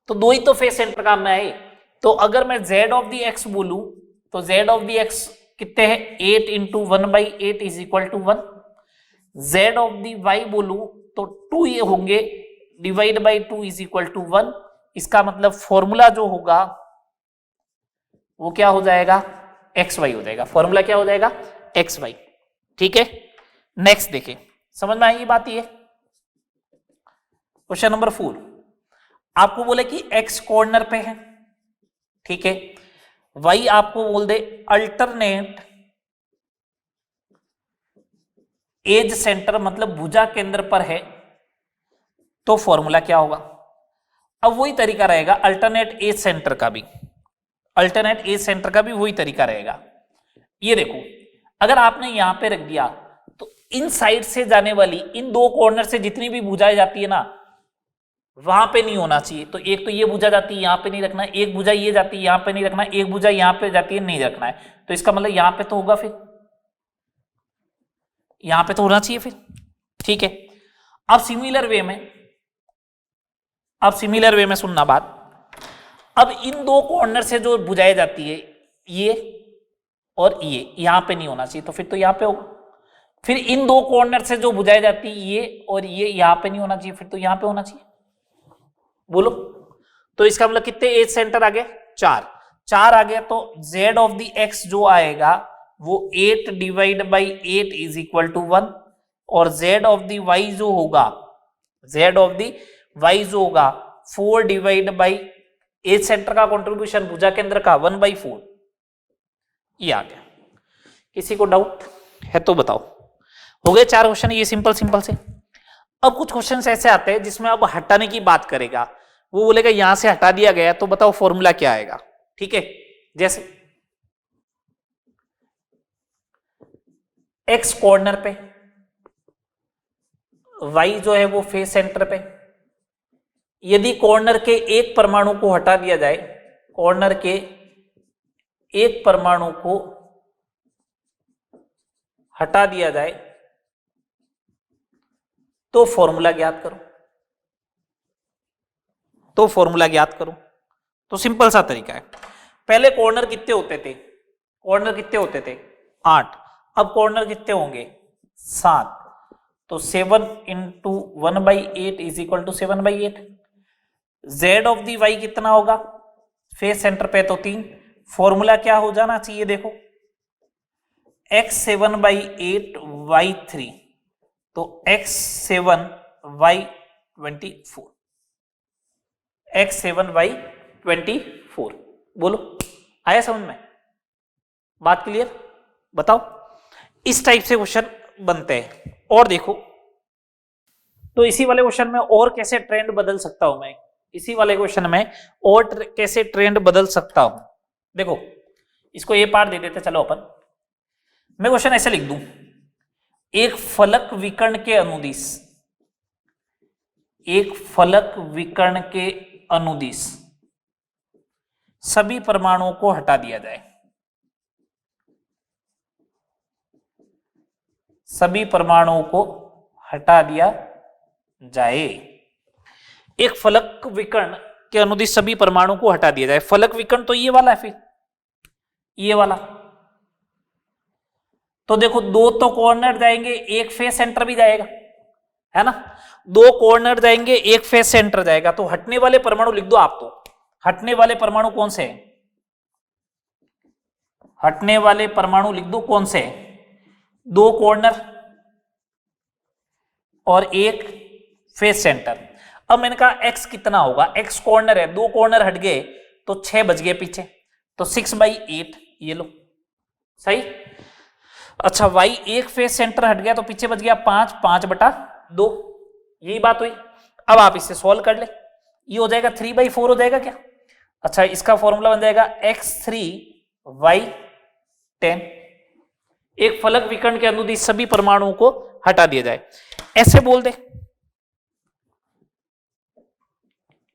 तो दो ही तो फेस सेंटर काम में आए। तो अगर मैं z ऑफ दी x बोलूं तो z ऑफ दी x कितने हैं? 8 into 1/8 is equal to 1। z of the y बोलूं तो 2 ये होंगे, divide by 2 is equal to 1। इसका मतलब फॉर्मूला जो होगा वो क्या हो जाएगा? xy हो जाएगा। फॉर्मूला क्या हो जाएगा? xy। ठीक है, नेक्स्ट देखें, समझ में आई बात? ये क्वेश्चन नंबर 4, आपको बोले कि x कॉर्नर पे है, ठीक है, y आपको बोल दे अल्टरनेट एज सेंटर मतलब भुजा केंद्र पर है, तो फॉर्मूला क्या होगा? अब वही तरीका रहेगा अल्टरनेट एज सेंटर का भी, अल्टरनेट एज सेंटर का भी वही तरीका रहेगा। ये देखो, अगर आपने यहां पे रख दिया तो इन साइड से जाने वाली इन दो कॉर्नर से जितनी भी भुजाएं जाती है ना, वहां पे नहीं होना चाहिए। तो एक तो ये भुजा जाती है, यहां पे नहीं रखना है, एक भुजा ये जाती है, यहां पे नहीं रखना है, एक भुजा यहां पे जाती है, नहीं रखना है। तो इसका मतलब यहां पे तो होगा, फिर यहां पे तो होना चाहिए फिर। ठीक है, अब सिमिलर वे में सुनना बात। अब इन दो कॉर्नर से जो भुजाएं जाती है, ये और ये, यहां पे नहीं होना चाहिए, तो फिर तो यहां पे होगा। फिर इन दो कॉर्नर से जो भुजाएं जाती है, ये और ये, यहां पे नहीं होना चाहिए, फिर तो यहां पे होना चाहिए। बोलो, तो इसका मतलब कितने एज सेंटर आ गए? 4 आ गया। तो z ऑफ द x जो आएगा वो 8 divide by 8 is equal to 1, और z ऑफ द y जो होगा, z ऑफ द y जो होगा 4 डिवाइड बाई एज सेंटर का कंट्रीब्यूशन भुजा केंद्र का 1/4, ये आ गया। किसी को डाउट है तो बताओ। हो गए 4 क्वेश्चन, ये सिंपल से। अब कुछ क्वेश्चन ऐसे आते हैं जिसमें अब हटाने की बात करेगा। वो बोलेगा यहां से हटा दिया गया, तो बताओ फॉर्मूला क्या आएगा? ठीक है, जैसे x कॉर्नर पे, y जो है वो फेस सेंटर पे। यदि कॉर्नर के एक परमाणु को हटा दिया जाए, कॉर्नर के एक परमाणु को हटा दिया जाए, तो फॉर्मूला ज्ञात करो। तो सिंपल सा तरीका है। पहले कॉर्नर कितने होते थे? 8। अब कॉर्नर कितने होंगे? 7। तो 7 into 1/8 is equal to 7/8। z of the y कितना होगा? फेस सेंटर पे तो 3। फॉर्मूला क्या हो जाना चाहिए? देखो, x 7/8 y 3, तो x 7 y 24, x 7 y 24। बोलो, आया समझ में? बात क्लियर? बताओ। इस टाइप से क्वेश्चन बनते हैं। और देखो, तो इसी वाले क्वेश्चन में और कैसे ट्रेंड बदल सकता हूं मैं? कैसे ट्रेंड बदल सकता हूं? देखो, इसको ये पार्ट दे देते, चलो अपन। मैं क्वेश्चन ऐसे लिख दूं, एक फलक विकर्ण के अनुदिश सभी परमाणुओं को हटा दिया जाए। एक फलक विकर्ण के अनुदिश सभी परमाणु को हटा दिया जाए। फलक विकर्ण तो ये वाला है, फिर ये वाला। तो देखो, दो तो कॉर्नर जाएंगे, एक फेस सेंटर भी जाएगा, है ना? दो कॉर्नर जाएंगे, एक फेस सेंटर जाएगा, तो हटने वाले परमाणु लिख दो आप। तो हटने वाले परमाणु कौन से हैं? हटने वाले परमाणु लिख दो कौन से हैं? दो कॉर्नर और एक फेस सेंटर। अब मैंने कहा x कितना होगा? x कॉर्नर है, दो कॉर्नर हट गए तो 6 बच गए पीछे, तो 6/8 ये लो, सही। अच्छा, y एक फेस सेंटर हट गया तो पीछे बच गया 5/2, यही बात हुई। अब आप इसे सॉल्व कर ले, ये हो जाएगा 3/4 हो जाएगा क्या? अच्छा, इसका फॉर्मूला बन जाएगा x3 y 10। एक फलक विकर्ण के अनुदिश सभी परमाणुओं को हटा दिया जाए, ऐसे बोल दे।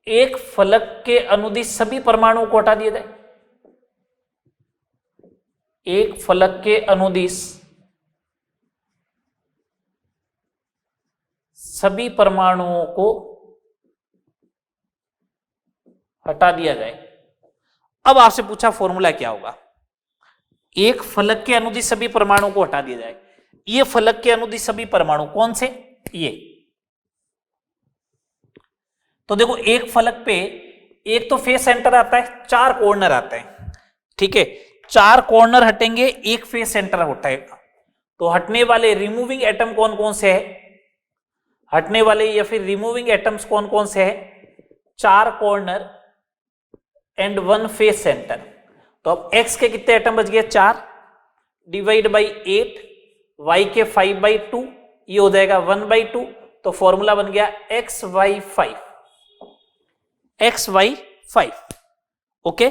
एक फलक के अनुदिश सभी परमाणुओं को हटा दिया जाए। एक फलक के अनुदिश सभी परमाणुओं को हटा दिया जाए। अब आपसे पूछा फॉर्मूला क्या होगा। एक फलक के अनुदिश सभी परमाणुओं को हटा दिया जाए। ये फलक के अनुदिश सभी परमाणु कौन से? ये। तो देखो एक फलक पे एक तो फेस सेंटर आता है, 4 कॉर्नर आते हैं, ठीक है। 4 कॉर्नर हटेंगे, एक फेस सेंटर हटेगा। तो हटने वाले रिमूविंग एटम कौन कौन से है? हटने वाले या फिर रिमूविंग एटम्स कौन कौन से है? 4 कॉर्नर एंड 1 फेस सेंटर। तो अब x के कितने एटम बच गए? 4 डिवाइड बाई 8, y के 5/2, ये हो जाएगा 1/2। तो फॉर्मूला बन गया xy5, xy5। ओके,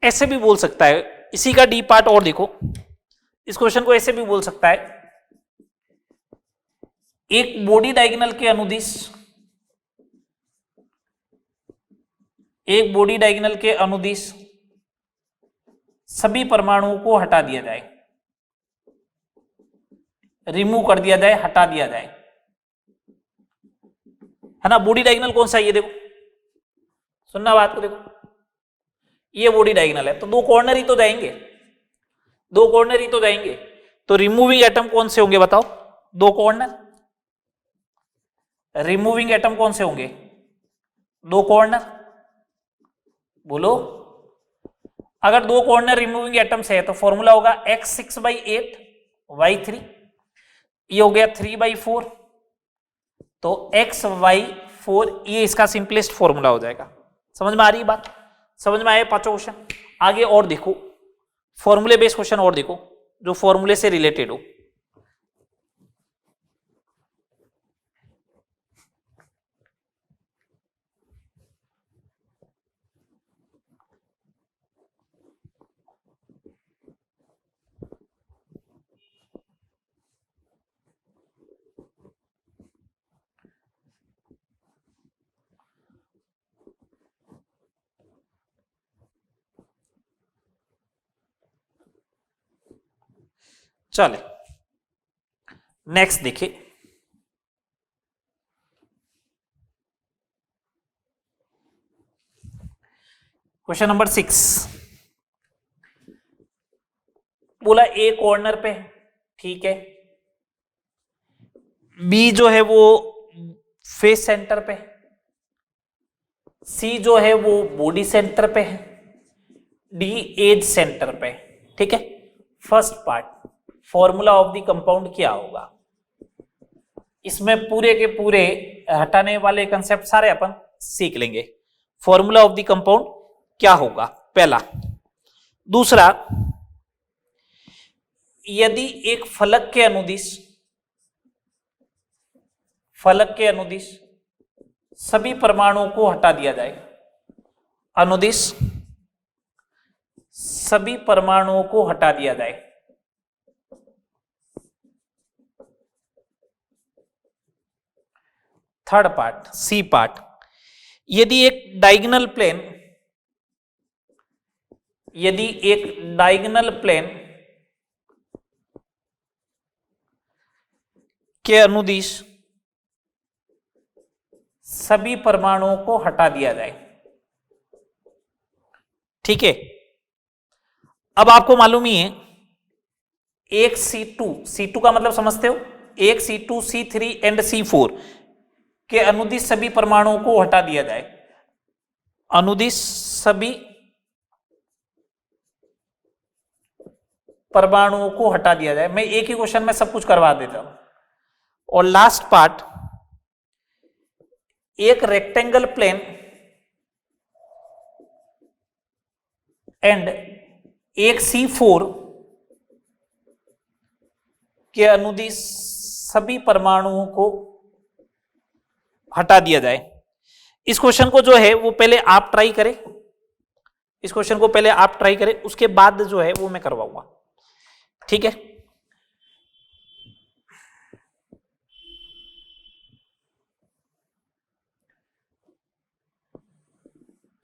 ऐसे भी बोल सकता है। इसी का डी पार्ट और देखो, इस क्वेश्चन को ऐसे भी बोल सकता है। एक बॉडी डायगोनल के अनुदिश, एक बॉडी डायगोनल के अनुदिश सभी परमाणुओं को हटा दिया जाए, रिमूव कर दिया जाए, हटा दिया जाए, है ना। बॉडी डायगोनल कौन सा है? ये देखो, सुनना बात को, देखो ये बॉडी डायगोनल है, तो 2 कॉर्नर ही तो जाएंगे, 2 कॉर्नर ही तो जाएंगे। तो रिमूविंग एटम कौन से होंगे बताओ? 2 कॉर्नर। रिमूविंग एटम कौन से होंगे? 2 कॉर्नर। बोलो, अगर 2 कॉर्नर रिमूविंग एटम्स है तो फॉर्मूला होगा x6/8 y3, ये हो गया 3/4, तो xy4, ये इसका सिंपलेस्ट फॉर्मूला हो जाएगा। समझ में आ रही बात? समझ में आए 5 क्वेश्चन? आगे और देखो, फॉर्मूले बेस्ड क्वेश्चन और देखो जो फॉर्मूले से रिलेटेड हो। चले नेक्स्ट देखिए, क्वेश्चन नंबर 6। बोला ए कॉर्नर पे, ठीक है, बी जो है वो फेस सेंटर पे, सी जो है वो बॉडी सेंटर पे है, डी एज सेंटर पे, ठीक है। First part, formula of the compound क्या होगा? इसमें पूरे के पूरे हटाने वाले कंसेप्ट सारे अपन सीख लेंगे। फॉर्मूला ऑफ द कंपाउंड क्या होगा पहला। दूसरा, यदि एक फलक के अनुदिश, फलक के अनुदिश सभी परमाणुओं को हटा दिया जाए, अनुदिश सभी परमाणुओं को हटा दिया जाए, थर्ड पार्ट, सी पार्ट, यदि एक डायगोनल प्लेन, यदि एक डायगोनल प्लेन के अनुदिश सभी परमाणुओं को हटा दिया जाए, ठीक है। अब आपको मालूम ही है, एक C2 का मतलब समझते हो, एक C2, C3 एंड C4 के अनुदिश सभी परमाणुओं को हटा दिया जाए, अनुदिश सभी परमाणुओं को हटा दिया जाए। मैं एक ही क्वेश्चन में सब कुछ करवा देता हूं। और लास्ट पार्ट, एक रेक्टेंगल प्लेन एंड एक C4 के अनुदिश सभी परमाणुओं को हटा दिया जाए। इस क्वेश्चन को जो है वो पहले आप ट्राई करें, इस क्वेश्चन को पहले आप ट्राई करें, उसके बाद जो है वो मैं करवाऊंगा, ठीक है।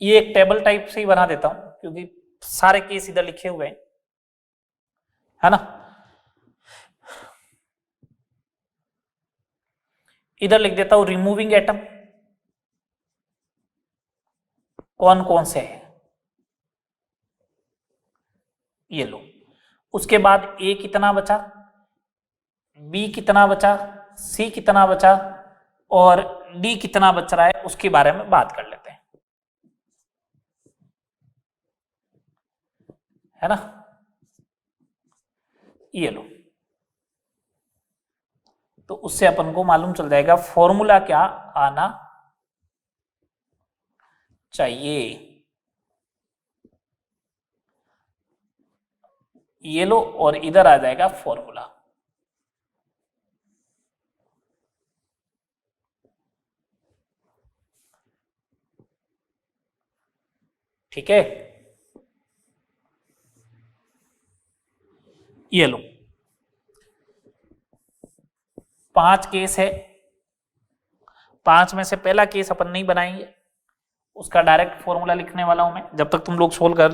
ये एक टेबल टाइप से ही बना देता हूं क्योंकि सारे केस इधर लिखे हुए हैं, है ना। इधर लिख देता हूं रिमूविंग एटम कौन कौन से है, ये लो। उसके बाद ए कितना बचा, बी कितना बचा, सी कितना बचा और डी कितना बच रहा है उसके बारे में बात कर लेते हैं, है ना। ये लो, तो उससे अपन को मालूम चल जाएगा फॉर्मूला क्या आना चाहिए। ये लो और इधर आ जाएगा फॉर्मूला। ठीक है, ये लो 5 केस है, 5 में से पहला केस अपन नहीं बनाएंगे, उसका डायरेक्ट फॉर्मूला लिखने वाला हूं मैं, जब तक तुम लोग सोल्व कर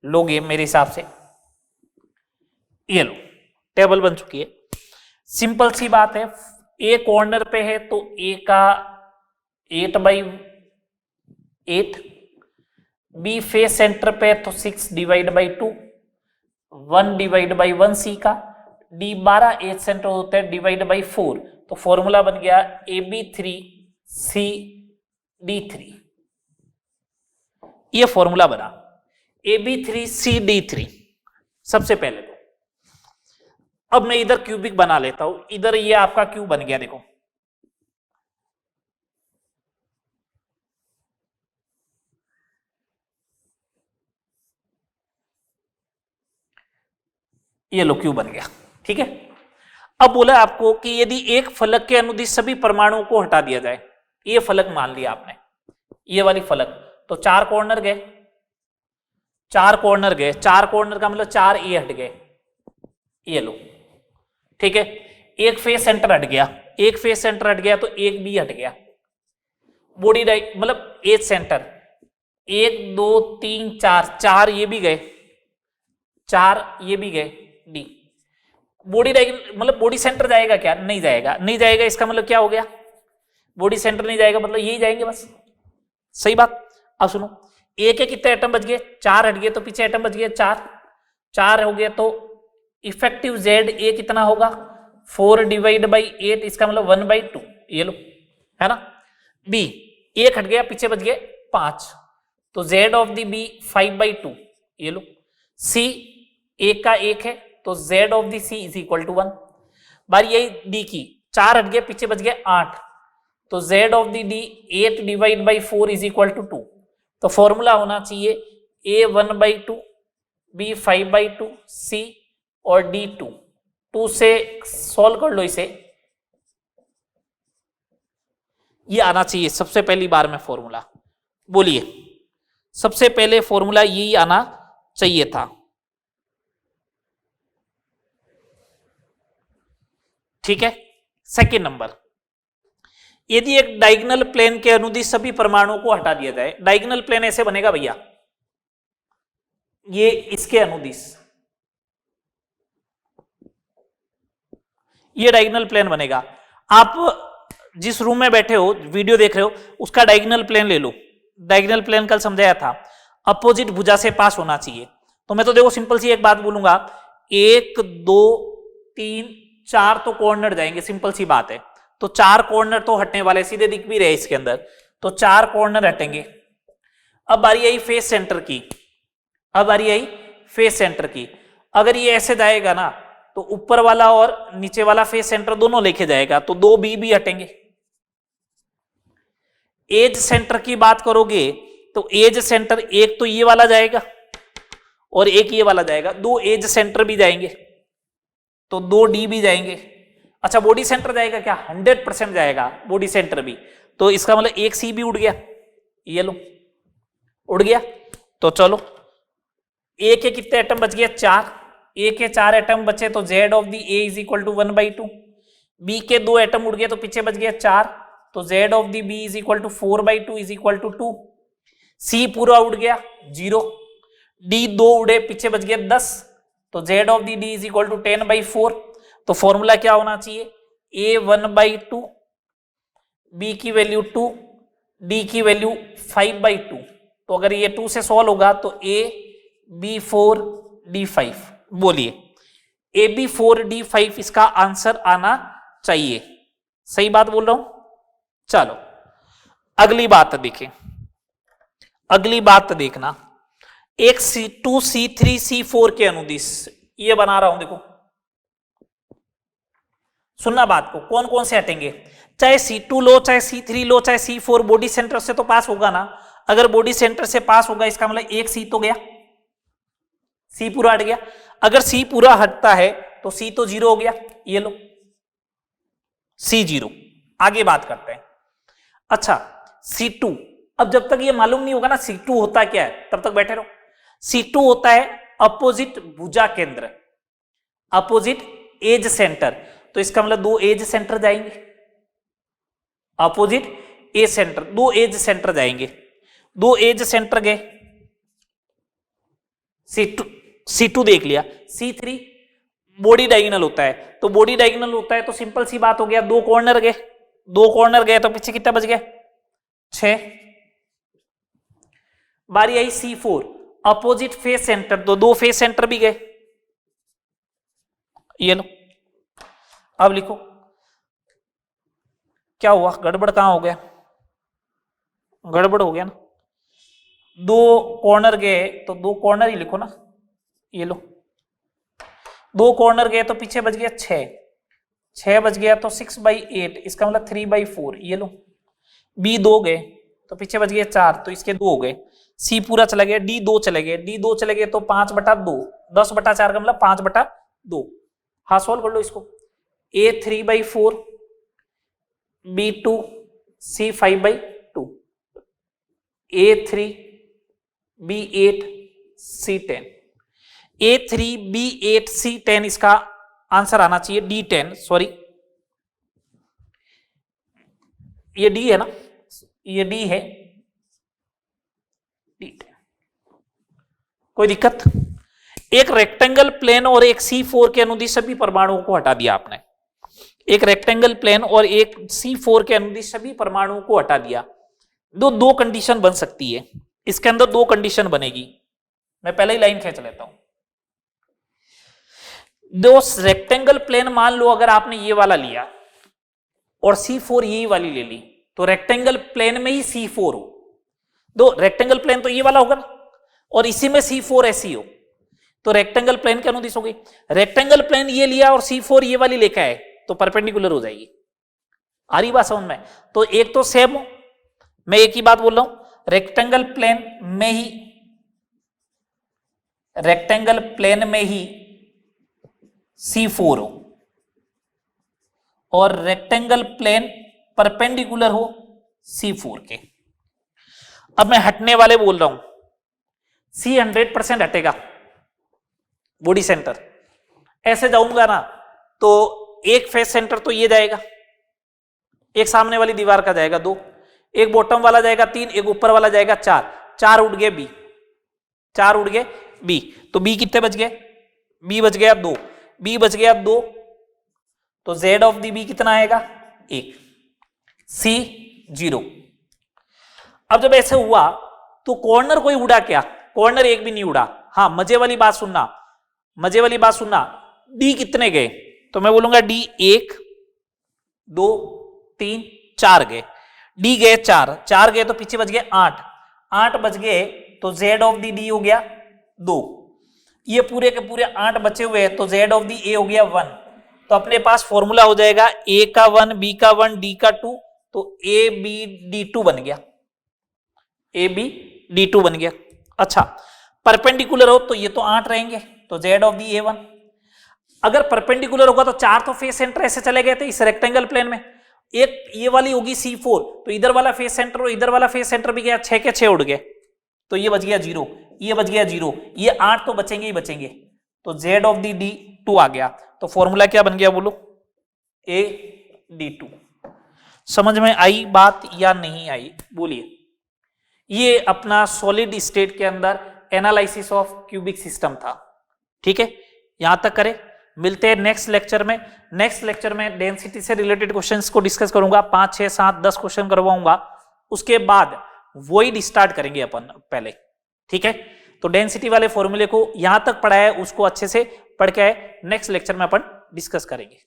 लोगे मेरे हिसाब से। ये लो टेबल बन चुकी है, सिंपल सी बात है। ए कॉर्नर पे है तो ए का 8/8, बी फेस सेंटर पे तो 6/2, 1/1 सी का, डी 12 एज सेंटर होते हैं /4, तो फॉर्मूला बन गया AB3CD3। ये फॉर्मूला बना AB3CD3 सबसे पहले तो। अब मैं इधर क्यूबिक बना लेता हूं, इधर ये आपका क्यूब बन गया, देखो ये लो क्यूब बन गया। ठीक है, अब बोला आपको कि यदि एक फलक के अनुदिश सभी परमाणुओं को हटा दिया जाए, ये फलक मान लिया आपने, ये वाली फलक, तो 4 कॉर्नर गए, 4 कॉर्नर गए, 4 कॉर्नर का मतलब 4 ए हट गए, ये लो। ठीक है, एक फेस सेंटर हट गया, एक फेस सेंटर हट गया तो एक बी हट गया, बॉडी मतलब एज सेंटर 1 2 3 4, 4 ये भी गए, 4 ये भी गए, डी। बॉडी मतलब बॉडी सेंटर जाएगा क्या, नहीं जाएगा, नहीं जाएगा, इसका मतलब क्या हो गया, बॉडी सेंटर नहीं जाएगा मतलब यही जाएंगे बस, सही बात। अब सुनो, ए के कितने एटम बच गए, 4 हट गए तो पीछे एटम बच गए 4, 4 हो गए तो इफेक्टिव जेड ए कितना होगा 4/8, इसका मतलब 1/2, ये लो, है ना। बी 1 हट गया पीछे बच गए 5, तो जेड ऑफ द बी 5/2, ये लो। सी एक का 1 है तो Z of the C is equal to 1। बारी यही डी की, 4 हट गए पीछे बच गए 8, तो Z of the D 8/4 is equal to 2। तो फॉर्मूला होना चाहिए ए 1/2, बी 5/2, सी और डी 2। 2 से सॉल्व कर लो इसे, ये आना चाहिए सबसे पहली बार में फॉर्मूला। बोलिए, सबसे पहले फॉर्मूला यही आना चाहिए था। ठीक है, सेकेंड नंबर, यदि एक डायगोनल प्लेन के अनुदिश सभी परमाणुओं को हटा दिया जाए, डायगोनल प्लेन ऐसे बनेगा भैया, ये इसके अनुदिश, ये डायगोनल प्लेन बनेगा। आप जिस रूम में बैठे हो वीडियो देख रहे हो उसका डायगोनल प्लेन ले लो, डायगोनल प्लेन कल समझाया था, अपोजिट भुजा से पास होना चाहिए। तो मैं तो देखो सिंपल सी एक बात बोलूंगा, 1 2 3 4 तो कॉर्नर जाएंगे, सिंपल सी बात है, तो 4 कॉर्नर तो हटने वाले, सीधे दिख भी रहे इसके अंदर, तो 4 कॉर्नर हटेंगे। अब बारी आई फेस सेंटर की, अब बारी आई फेस सेंटर की, अगर ये ऐसे जाएगा ना तो ऊपर वाला और नीचे वाला फेस सेंटर दोनों लेके जाएगा, तो 2 बी भी हटेंगे। एज सेंटर की बात करोगे तो एज सेंटर एक तो ये वाला जाएगा और एक ये वाला जाएगा, 2 एज सेंटर भी जाएंगे, तो 2 डी भी जाएंगे। अच्छा बॉडी सेंटर जाएगा क्या, 100% जाएगा बॉडी सेंटर भी, तो इसका मतलब एक सी भी उड़ गया, ये लो उड़ गया। तो चलो ए के कितने एटम बच गए, 4, ए के 4 एटम बचे तो Z of the A is equal to 1/2, B के 2 एटम उड़ गए तो पीछे बच गया 4, तो Z of the B is equal to 4/2 is equal to 2, C पूरा उड़ गया 0, डी 2 उड़े पीछे बच गया 10, तो Z of the D is equal to 10/4। तो फॉर्मूला क्या होना चाहिए, ए 1/2, बी की वैल्यू 2, डी की वैल्यू 5/2। तो अगर ये 2 से सॉल्व होगा तो ए बी 4 डी 5, बोलिए ए बी 4 डी 5 इसका आंसर आना चाहिए। सही बात बोल रहा हूं। चलो अगली बात देखें, अगली बात देखना, एक C2 C3 C4 के अनुदिश ये बना रहा हूं, देखो सुनना बात को, कौन कौन से हटेंगे, चाहे C2 लो, चाहे C3 लो, चाहे C4, बॉडी सेंटर से तो पास होगा ना। अगर बॉडी सेंटर से पास होगा इसका मतलब एक C तो गया, C पूरा हट गया। अगर C पूरा हटता है तो C तो 0 हो गया, ये लो C 0। आगे बात करते हैं। अच्छा C2, अब जब तक ये मालूम नहीं होगा ना C2 होता क्या है तब तक बैठे रहो। C2 होता है अपोजिट भुजा केंद्र, अपोजिट एज सेंटर। तो इसका मतलब 2 एज सेंटर जाएंगे, अपोजिट ए सेंटर, 2 एज सेंटर जाएंगे, 2 एज सेंटर गए। C2 देख लिया। C3 बॉडी डायगोनल होता है, तो बॉडी डायगोनल होता है तो सिंपल सी बात हो गया, 2 कॉर्नर गए, 2 कॉर्नर गए तो पीछे कितना बच गया 6। बारी आई C4 अपोजिट फेस सेंटर, तो 2 फेस सेंटर भी गए, ये लो। अब लिखो क्या हुआ, गड़बड़ कहां हो गया, गड़बड़ हो गया ना, 2 कॉर्नर गए तो 2 कॉर्नर ही लिखो ना, ये लो 2 कॉर्नर गए तो पीछे बच गया 6, 6 बच गया तो 6/8, इसका मतलब 3/4, ये लो। बी 2 गए तो पीछे बच गए 4, तो इसके 2 हो गए। सी पूरा चला गया, डी 2 चले गए, डी 2 चले गए तो 5/2, 10/4 का मतलब 5/2। हाँ सोल्व कर लो इसको, ए 3/4, बी 2, सी 5/2, A3 B8 C10, A3 B8 C10 इसका आंसर आना चाहिए D10, सॉरी ये D है ना, ये D है, D10। कोई दिक्कत? एक रेक्टेंगल प्लेन और एक C4 के अनुदिश सभी परमाणुओं को हटा दिया आपने, एक रेक्टेंगल प्लेन और एक C4 के अनुदिश सभी परमाणुओं को हटा दिया। दो कंडीशन बन सकती है, इसके अंदर 2 कंडीशन बनेगी। मैं पहले ही लाइन खींच लेता हूं। दो रेक्टेंगल प्लेन मान लो अगर आपने ये वाला लिया और C4 यही वाली ले ली, तो रेक्टेंगल प्लेन में ही C4 हो। दो रेक्टेंगल प्लेन तो ये वाला होगा ना, और इसी में C4 ऐसी हो, तो रेक्टेंगल प्लेन के अनुदिश हो गई। रेक्टेंगल प्लेन ये लिया और C4 ये वाली लेकर आए तो परपेंडिकुलर हो जाएगी। आ रही बात समझ में? तो एक तो सेम हो, मैं एक ही बात बोल रहा हूं, रेक्टेंगल प्लेन में ही, रेक्टेंगल प्लेन में ही C4 हो और रेक्टेंगल प्लेन परपेंडिकुलर हो C4 के। अब मैं हटने वाले बोल रहा हूं, C 100% हटेगा बॉडी सेंटर। ऐसे जाऊंगा ना तो एक फेस सेंटर तो ये जाएगा, एक सामने वाली दीवार का जाएगा 2, एक बॉटम वाला जाएगा 3, एक ऊपर वाला जाएगा 4, 4 उड़ गए बी, 4 उड़ गए बी, तो बी कितने बच गए, बी बच गया 2, बी बच गया 2, तो जेड ऑफ दी बी कितना आएगा 1, सी 0। अब जब ऐसे हुआ तो कॉर्नर कोई उड़ा क्या, कॉर्नर एक भी नहीं उड़ा। हाँ मजे वाली बात सुनना, मजे वाली बात सुनना, डी कितने गए, तो मैं बोलूंगा डी 1 2 3 4 गए, डी गए 4, 4 गए तो पीछे बच गए 8, 8 बच गए तो जेड ऑफ दी डी हो गया 2, ये पूरे के पूरे 8 बचे हुए तो जेड ऑफ दी ए हो गया 1। तो अपने पास फॉर्मूला हो जाएगा ए का 1, बी का 1, डी का 2, तो ए बी डी 2 बन गया, ए बी डी 2 बन गया। अच्छा परपेंडिकुलर हो तो ये तो 8 रहेंगे, तो जेड ऑफ दी ए 1। अगर परपेंडिकुलर होगा तो 4 तो फेस सेंटर ऐसे चले गए थे इस रेक्टेंगल प्लेन में, एक ये वाली होगी C4, तो इधर वाला फेस सेंटर और इधर वाला फेस सेंटर भी गया, 6 के 6 उड़ गए, तो ये बच गया 0, ये बच गया 0, ये 8 तो बचेंगे ही बचेंगे, तो जेड ऑफ दी डी 2 आ गया। तो फॉर्मूला क्या बन गया बोलो, ए डी 2। समझ में आई बात या नहीं आई बोलिए, ये अपना सॉलिड स्टेट के अंदर एनालिसिस ऑफ क्यूबिक सिस्टम था। ठीक है, यहां तक करें। मिलते हैं नेक्स्ट लेक्चर में। नेक्स्ट लेक्चर में डेंसिटी से रिलेटेड क्वेश्चंस को डिस्कस करूंगा, 5, 6, 7, 10 क्वेश्चन करवाऊंगा। उसके बाद वॉइड स्टार्ट करेंगे अपन पहले। ठीक है, तो डेंसिटी वाले फॉर्मूले को यहां तक पढ़ा है उसको अच्छे से पढ़ के आए, नेक्स्ट लेक्चर में अपन डिस्कस करेंगे।